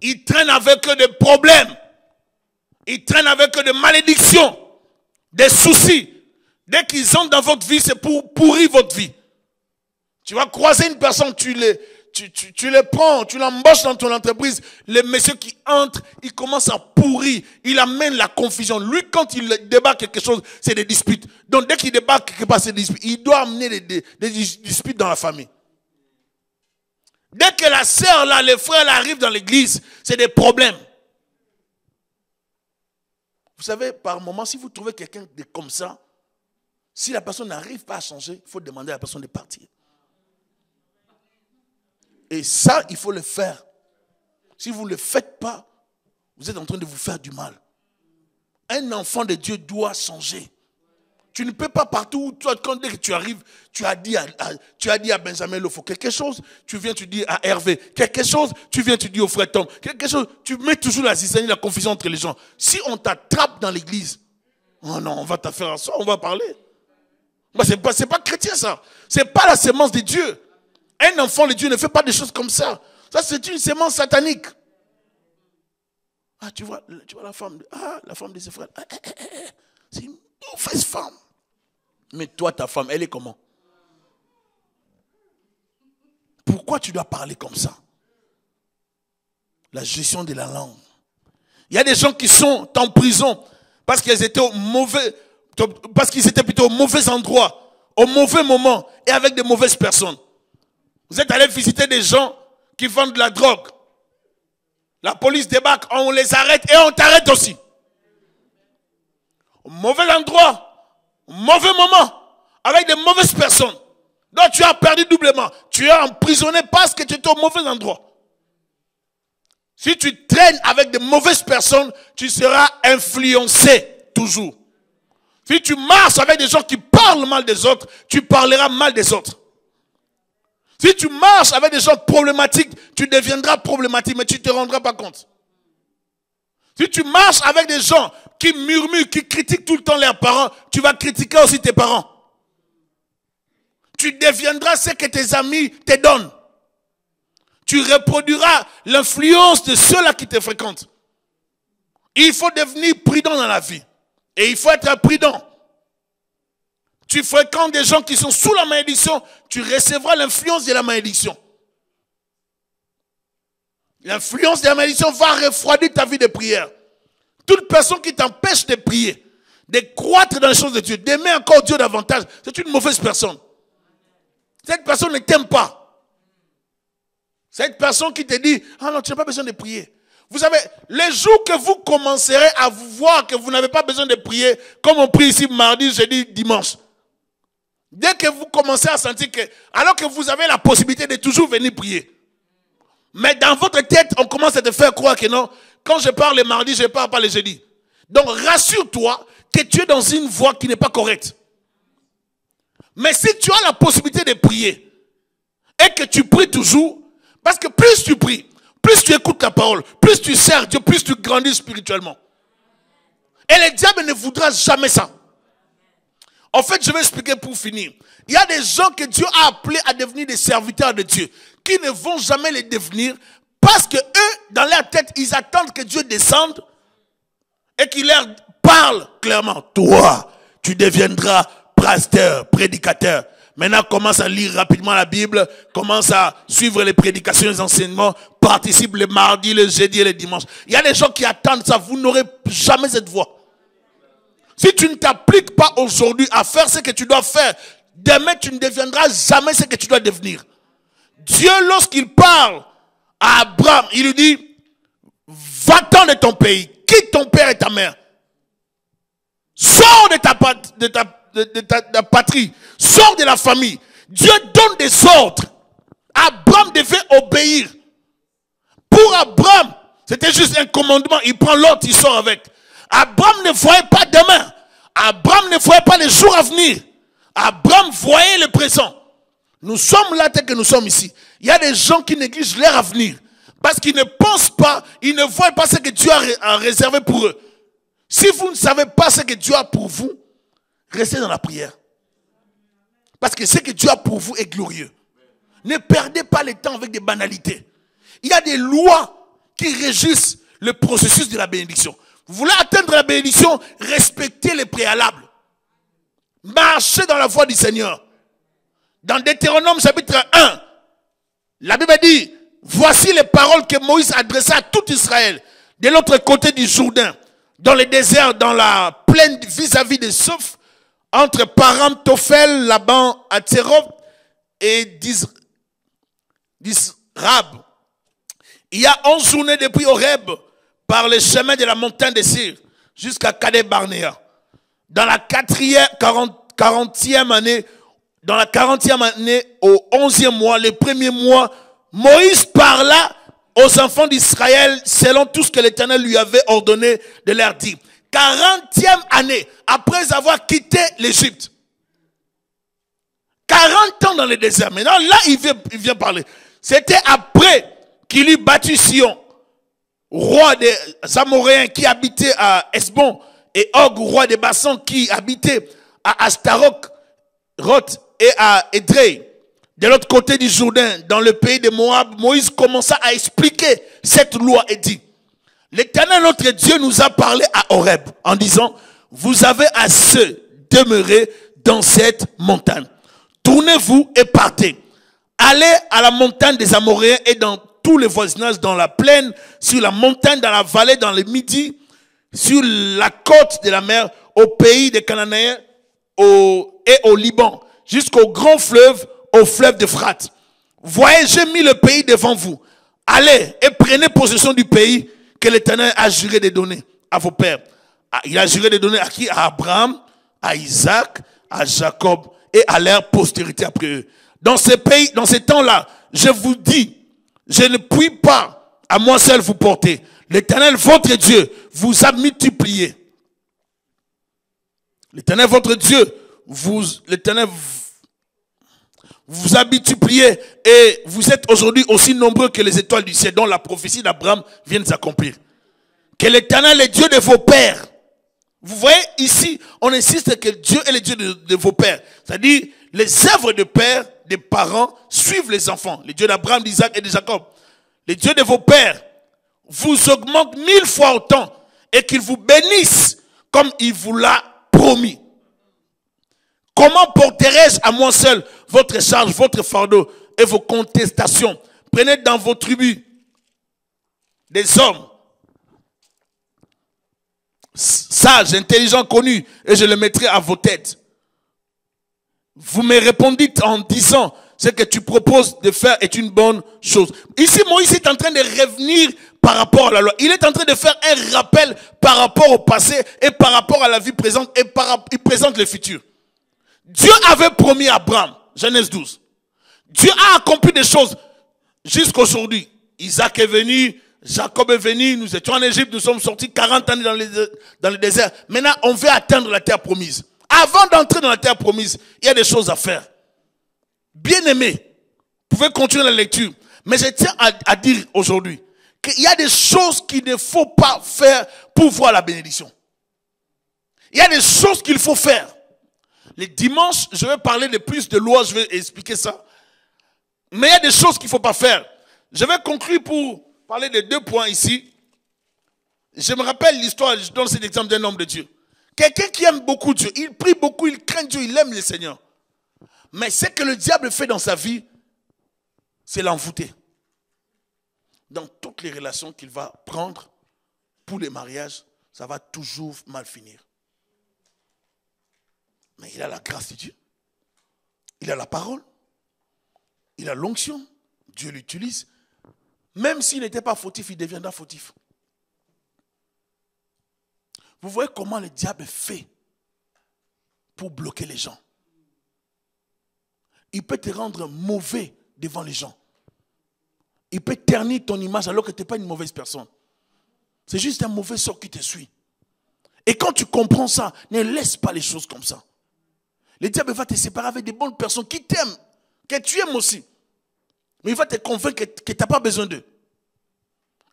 Speaker 1: Ils traînent avec eux des problèmes. Ils traînent avec eux des malédictions, des soucis. Dès qu'ils entrent dans votre vie, c'est pour pourrir votre vie. Tu vas croiser une personne, tu les prends, tu l'embauches dans ton entreprise. Les messieurs qui entrent, ils commencent à pourrir. Il amène la confusion. Lui, quand il débarque quelque chose, c'est des disputes. Donc, dès qu'il débarque quelque part, c'est des disputes. Il doit amener des disputes dans la famille. Dès que la sœur, là, les frères, là, arrivent dans l'église, c'est des problèmes. Vous savez, par moment, si vous trouvez quelqu'un de comme ça, si la personne n'arrive pas à changer, il faut demander à la personne de partir. Et ça, il faut le faire. Si vous ne le faites pas, vous êtes en train de vous faire du mal. Un enfant de Dieu doit changer. Tu ne peux pas partout, toi, quand dès que tu arrives, tu as dit à Benjamin Lofo quelque chose, tu viens, tu dis à Hervé quelque chose, tu viens, tu dis au frère Tom quelque chose, tu mets toujours la zizanie, la confusion entre les gens. Si on t'attrape dans l'église, oh non, on va te faire ça, on va parler. Bah, c'est pas chrétien ça. C'est pas la sémence de Dieu. Un enfant de Dieu ne fait pas des choses comme ça. Ça, c'est une sémence satanique. Ah, tu vois la femme de ses frères. C'est une mauvaise femme. Mais toi, ta femme, elle est comment? Pourquoi tu dois parler comme ça? La gestion de la langue. Il y a des gens qui sont en prison parce qu'ils étaient plutôt au mauvais endroit, au mauvais moment et avec de mauvaises personnes. Vous êtes allé visiter des gens qui vendent de la drogue. La police débarque, on les arrête et on t'arrête aussi. Mauvais endroit, mauvais moment, avec des mauvaises personnes. Donc tu as perdu doublement. Tu es emprisonné parce que tu es au mauvais endroit. Si tu traînes avec de mauvaises personnes, tu seras influencé toujours. Si tu marches avec des gens qui parlent mal des autres, tu parleras mal des autres. Si tu marches avec des gens problématiques, tu deviendras problématique, mais tu ne te rendras pas compte. Si tu marches avec des gens qui murmurent, qui critiquent tout le temps leurs parents, tu vas critiquer aussi tes parents. Tu deviendras ce que tes amis te donnent. Tu reproduiras l'influence de ceux-là qui te fréquentent. Il faut devenir prudent dans la vie. Et il faut être prudent. Tu fréquentes des gens qui sont sous la malédiction, tu recevras l'influence de la malédiction. L'influence de la malédiction va refroidir ta vie de prière. Toute personne qui t'empêche de prier, de croître dans les choses de Dieu, d'aimer encore Dieu davantage, c'est une mauvaise personne. Cette personne ne t'aime pas. Cette personne qui te dit, ah non, tu n'as pas besoin de prier. Vous savez, les jours que vous commencerez à vous voir que vous n'avez pas besoin de prier, comme on prie ici mardi, jeudi, dimanche. Dès que vous commencez à sentir que, alors que vous avez la possibilité de toujours venir prier. Mais dans votre tête, on commence à te faire croire que non, quand je parle le mardi, je ne parle pas le jeudi. Donc rassure-toi que tu es dans une voie qui n'est pas correcte. Mais si tu as la possibilité de prier, et que tu pries toujours, parce que plus tu pries, plus tu écoutes la parole, plus tu sers Dieu, plus tu grandis spirituellement. Et le diable ne voudra jamais ça. En fait, je vais expliquer pour finir. Il y a des gens que Dieu a appelés à devenir des serviteurs de Dieu, qui ne vont jamais les devenir, parce que eux, dans leur tête, ils attendent que Dieu descende et qu'il leur parle clairement. Toi, tu deviendras pasteur, prédicateur. Maintenant, commence à lire rapidement la Bible, commence à suivre les prédications, les enseignements, participe le mardi, le jeudi et le dimanche. Il y a des gens qui attendent ça, vous n'aurez jamais cette voie. Si tu ne t'appliques pas aujourd'hui à faire ce que tu dois faire, demain tu ne deviendras jamais ce que tu dois devenir. Dieu, lorsqu'il parle à Abraham, il lui dit, va-t'en de ton pays, quitte ton père et ta mère. Sors de ta patrie, sors de la famille. Dieu donne des ordres. Abraham devait obéir. Pour Abraham, c'était juste un commandement. Il prend l'ordre, il sort avec. Abraham ne voyait pas demain. Abraham ne voyait pas les jours à venir. Abraham voyait le présent. Nous sommes là tel que nous sommes ici. Il y a des gens qui négligent leur avenir. Parce qu'ils ne pensent pas, ils ne voient pas ce que Dieu a réservé pour eux. Si vous ne savez pas ce que Dieu a pour vous, restez dans la prière. Parce que ce que Dieu a pour vous est glorieux. Ne perdez pas le temps avec des banalités. Il y a des lois qui régissent le processus de la bénédiction. Vous voulez atteindre la bénédiction, respectez les préalables. Marchez dans la voie du Seigneur. Dans Deutéronome chapitre 1, la Bible dit, voici les paroles que Moïse adressa à tout Israël, de l'autre côté du Jourdain, dans le désert, dans la plaine vis-à-vis de Souf, entre Param, Tophel, Laban, Atzeroth et d'Israb. Il y a 11 journées depuis Horeb, par le chemin de la montagne de Sir, jusqu'à Kadeh Barnéa. Dans la 40e année, dans la 40e année, au 11e mois, le premier mois, Moïse parla aux enfants d'Israël selon tout ce que l'Éternel lui avait ordonné de leur dire. 40e année, après avoir quitté l'Égypte. 40 ans dans le désert. Maintenant, là, il vient parler. C'était après qu'il eut battu Sion, roi des Amoréens qui habitait à Esbon, et Og, roi des Bassan, qui habitait à Ashtaroth et à Édrei. De l'autre côté du Jourdain, dans le pays de Moab, Moïse commença à expliquer cette loi et dit, l'Éternel notre Dieu nous a parlé à Horeb en disant, vous avez à se demeurer dans cette montagne. Tournez-vous et partez. Allez à la montagne des Amoréens et dans tous les voisinages, dans la plaine, sur la montagne, dans la vallée, dans le midi, sur la côte de la mer, au pays des Cananéens et au Liban, jusqu'au grand fleuve, au fleuve d'Euphrate. voyez, j'ai mis le pays devant vous. Allez et prenez possession du pays que l'Éternel a juré de donner à vos pères. Il a juré de donner à qui? À Abraham, à Isaac, à Jacob et à leur postérité après eux. Dans ces pays, dans ces temps-là, je vous dis, je ne puis pas à moi seul vous porter. L'Éternel, votre Dieu, vous a multiplié. L'Éternel, votre Dieu, l'Éternel vous a multiplié et vous êtes aujourd'hui aussi nombreux que les étoiles du ciel, dont la prophétie d'Abraham vient de s'accomplir. Que l'Éternel est Dieu de vos pères. Vous voyez ici, on insiste que Dieu est le Dieu de vos pères. C'est-à-dire, les œuvres de père, des parents, suivent les enfants. Le Dieu d'Abraham, d'Isaac et de Jacob. Le Dieu de vos pères vous augmente 1000 fois autant et qu'il vous bénisse comme il vous l'a promis. Comment porterai-je à moi seul votre charge, votre fardeau et vos contestations? Prenez dans vos tribus des hommes sages, intelligents, connus, et je les mettrai à vos têtes. Vous me répondîtes en disant, ce que tu proposes de faire est une bonne chose. Ici, Moïse est en train de revenir par rapport à la loi. Il est en train de faire un rappel par rapport au passé et par rapport à la vie présente et il présente le futur. Dieu avait promis à Abraham, Genèse 12. Dieu a accompli des choses jusqu'aujourd'hui. Isaac est venu, Jacob est venu, nous étions en Égypte, nous sommes sortis 40 ans dans le désert. Maintenant, on veut atteindre la terre promise. Avant d'entrer dans la terre promise, il y a des choses à faire. Bien aimé, vous pouvez continuer la lecture. Mais je tiens à dire aujourd'hui qu'il y a des choses qu'il ne faut pas faire pour voir la bénédiction. Il y a des choses qu'il faut faire. Les dimanches, je vais parler de plus de lois, je vais expliquer ça. Mais il y a des choses qu'il ne faut pas faire. Je vais conclure pour parler de 2 points ici. Je me rappelle l'histoire, je donne cet exemple d'un homme de Dieu. Quelqu'un qui aime beaucoup Dieu, il prie beaucoup, il craint Dieu, il aime le Seigneur. Mais ce que le diable fait dans sa vie, c'est l'envoûter. Dans toutes les relations qu'il va prendre pour les mariages, ça va toujours mal finir. Mais il a la grâce de Dieu. Il a la parole. Il a l'onction. Dieu l'utilise. Même s'il n'était pas fautif, il deviendra fautif. Vous voyez comment le diable fait pour bloquer les gens. Il peut te rendre mauvais devant les gens. Il peut ternir ton image alors que tu n'es pas une mauvaise personne. C'est juste un mauvais sort qui te suit. Et quand tu comprends ça, ne laisse pas les choses comme ça. Le diable va te séparer avec des bonnes personnes qui t'aiment, que tu aimes aussi. Mais il va te convaincre que tu n'as pas besoin d'eux.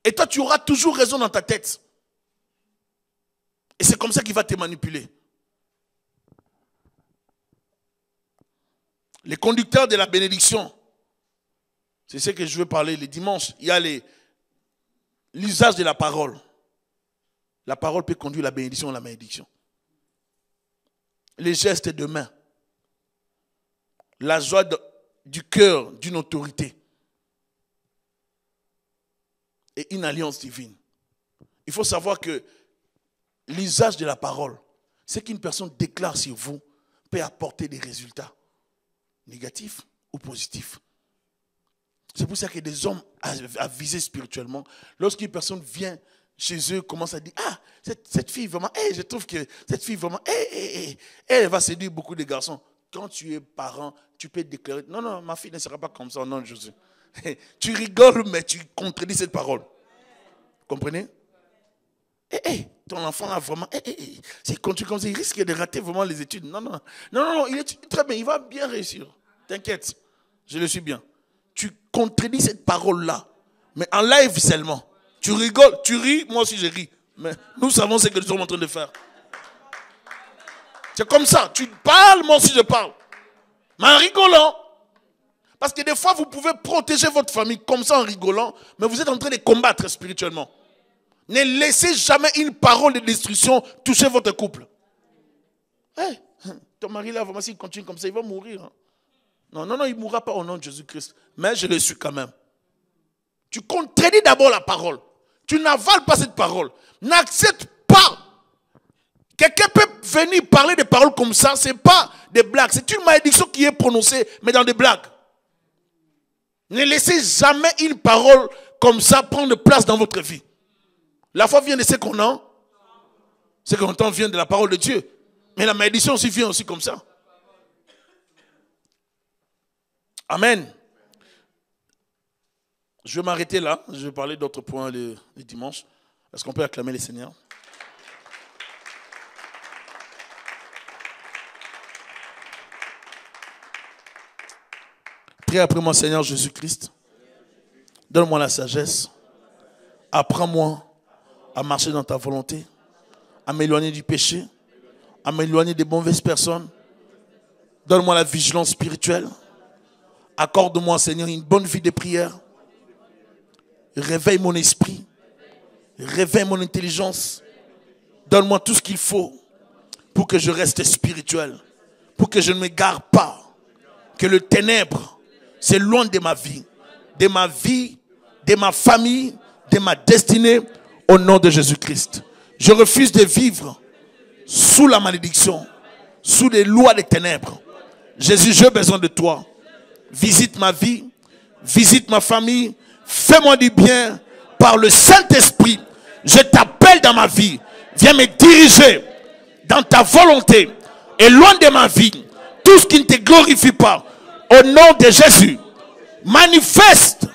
Speaker 1: Et toi, tu auras toujours raison dans ta tête. Et c'est comme ça qu'il va te manipuler. Les conducteurs de la bénédiction, c'est ce que je veux parler les dimanches. Il y a l'usage de la parole. La parole peut conduire la bénédiction à la malédiction. Les gestes de main, la joie du cœur d'une autorité et une alliance divine. Il faut savoir que l'usage de la parole, ce qu'une personne déclare sur vous, peut apporter des résultats négatifs ou positifs. C'est pour ça que des hommes avisés spirituellement, lorsqu'une personne vient chez eux, commence à dire, ah, cette fille vraiment, je trouve que cette fille vraiment, elle va séduire beaucoup de garçons. Quand tu es parent, tu peux déclarer, non, ma fille ne sera pas comme ça au nom de Jésus. Tu rigoles, mais tu contredis cette parole. Comprenez? Ton enfant a vraiment, s'il continue comme ça, il risque de rater vraiment les études. Non, il est très bien, il va bien réussir. T'inquiète, je le suis bien. Tu contredis cette parole-là, mais en live seulement. Tu rigoles, tu ris, moi aussi je ris. Mais nous savons ce que nous sommes en train de faire. C'est comme ça, tu parles, moi aussi je parle. Mais en rigolant. Parce que des fois, vous pouvez protéger votre famille comme ça en rigolant, mais vous êtes en train de combattre spirituellement. Ne laissez jamais une parole de destruction toucher votre couple. Ton mari là, vraiment, s'il continue comme ça, il va mourir. Non, il ne mourra pas au nom de Jésus-Christ. Mais je le suis quand même. Tu contredis d'abord la parole. Tu n'avales pas cette parole. N'accepte pas. Quelqu'un peut venir parler des paroles comme ça. Ce n'est pas des blagues. C'est une malédiction qui est prononcée, mais dans des blagues. Ne laissez jamais une parole comme ça prendre place dans votre vie. La foi vient de ce qu'on a. Ce qu'on entend vient de la parole de Dieu. Mais la malédiction aussi vient aussi comme ça. Amen. Je vais m'arrêter là. Je vais parler d'autres points le dimanche. Est-ce qu'on peut acclamer les Seigneurs? Prie après moi, Seigneur Jésus-Christ. Donne-moi la sagesse. Apprends-moi à marcher dans ta volonté, à m'éloigner du péché, à m'éloigner des mauvaises personnes. Donne-moi la vigilance spirituelle. Accorde-moi, Seigneur, une bonne vie de prière. Réveille mon esprit. Réveille mon intelligence. Donne-moi tout ce qu'il faut pour que je reste spirituel. Pour que je ne m'égare pas. Que le ténèbre, c'est loin de ma vie. De ma famille, de ma destinée, au nom de Jésus-Christ. Je refuse de vivre sous la malédiction, sous les lois des ténèbres. Jésus, j'ai besoin de toi. Visite ma vie, visite ma famille, fais-moi du bien par le Saint-Esprit. Je t'appelle dans ma vie. Viens me diriger dans ta volonté et loin de ma vie tout ce qui ne te glorifie pas. Au nom de Jésus, manifeste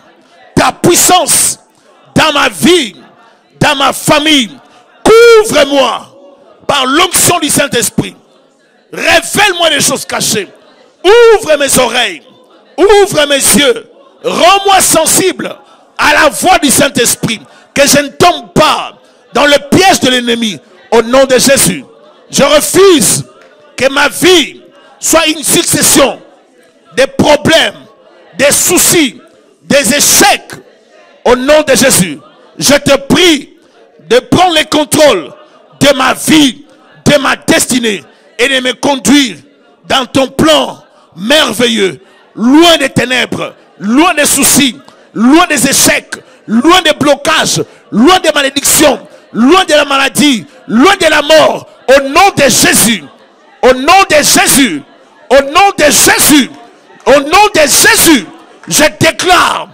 Speaker 1: ta puissance dans ma vie, dans ma famille. Couvre-moi par l'onction du Saint-Esprit. Révèle-moi les choses cachées. Ouvre mes oreilles. Ouvre mes yeux. Rends-moi sensible à la voix du Saint-Esprit. Que je ne tombe pas dans le piège de l'ennemi. Au nom de Jésus. Je refuse que ma vie soit une succession de problèmes, des soucis, des échecs. Au nom de Jésus. Je te prie de prendre le contrôle de ma vie, de ma destinée et de me conduire dans ton plan merveilleux, loin des ténèbres, loin des soucis, loin des échecs, loin des blocages, loin des malédictions, loin de la maladie, loin de la mort, au nom de Jésus, au nom de Jésus, au nom de Jésus, au nom de Jésus, je déclare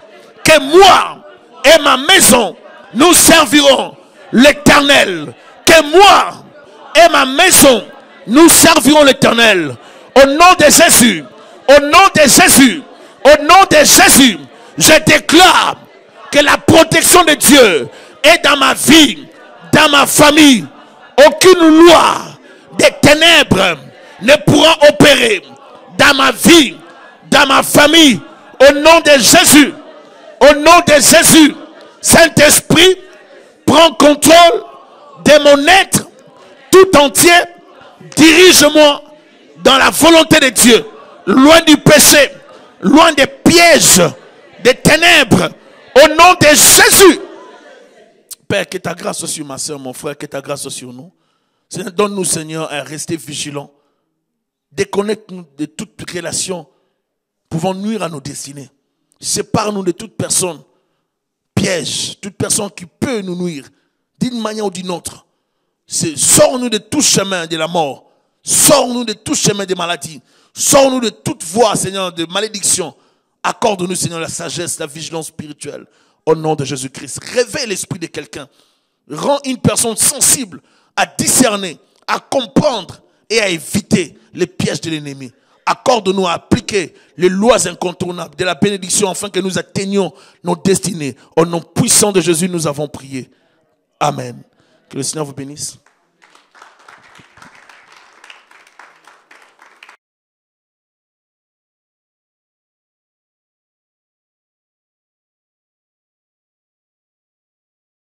Speaker 1: que moi et ma maison, nous servirons l'Éternel. Que moi et ma maison, nous servirons l'Éternel. Au nom de Jésus, au nom de Jésus, au nom de Jésus, je déclare que la protection de Dieu est dans ma vie, dans ma famille. Aucune loi des ténèbres ne pourra opérer dans ma vie, dans ma famille. Au nom de Jésus, au nom de Jésus, Saint-Esprit, prends contrôle de mon être tout entier. Dirige-moi dans la volonté de Dieu, loin du péché, loin des pièges, des ténèbres, au nom de Jésus. Père, que ta grâce soit sur ma soeur, mon frère, que ta grâce soit sur nous. Seigneur, donne-nous, Seigneur, à rester vigilants. Déconnecte-nous de toute relation pouvant nuire à nos destinées. Sépare-nous de toute personne piège, toute personne qui peut nous nuire d'une manière ou d'une autre. Sors-nous de tout chemin de la mort. Sors-nous de tout chemin de maladie. Sors-nous de toute voie, Seigneur, de malédiction. Accorde-nous, Seigneur, la sagesse, la vigilance spirituelle. Au nom de Jésus-Christ. Réveille l'esprit de quelqu'un. Rends une personne sensible à discerner, à comprendre et à éviter les pièges de l'ennemi. Accorde-nous à appliquer les lois incontournables de la bénédiction afin que nous atteignions nos destinées. Au nom puissant de Jésus, nous avons prié. Amen. Que le Seigneur vous bénisse.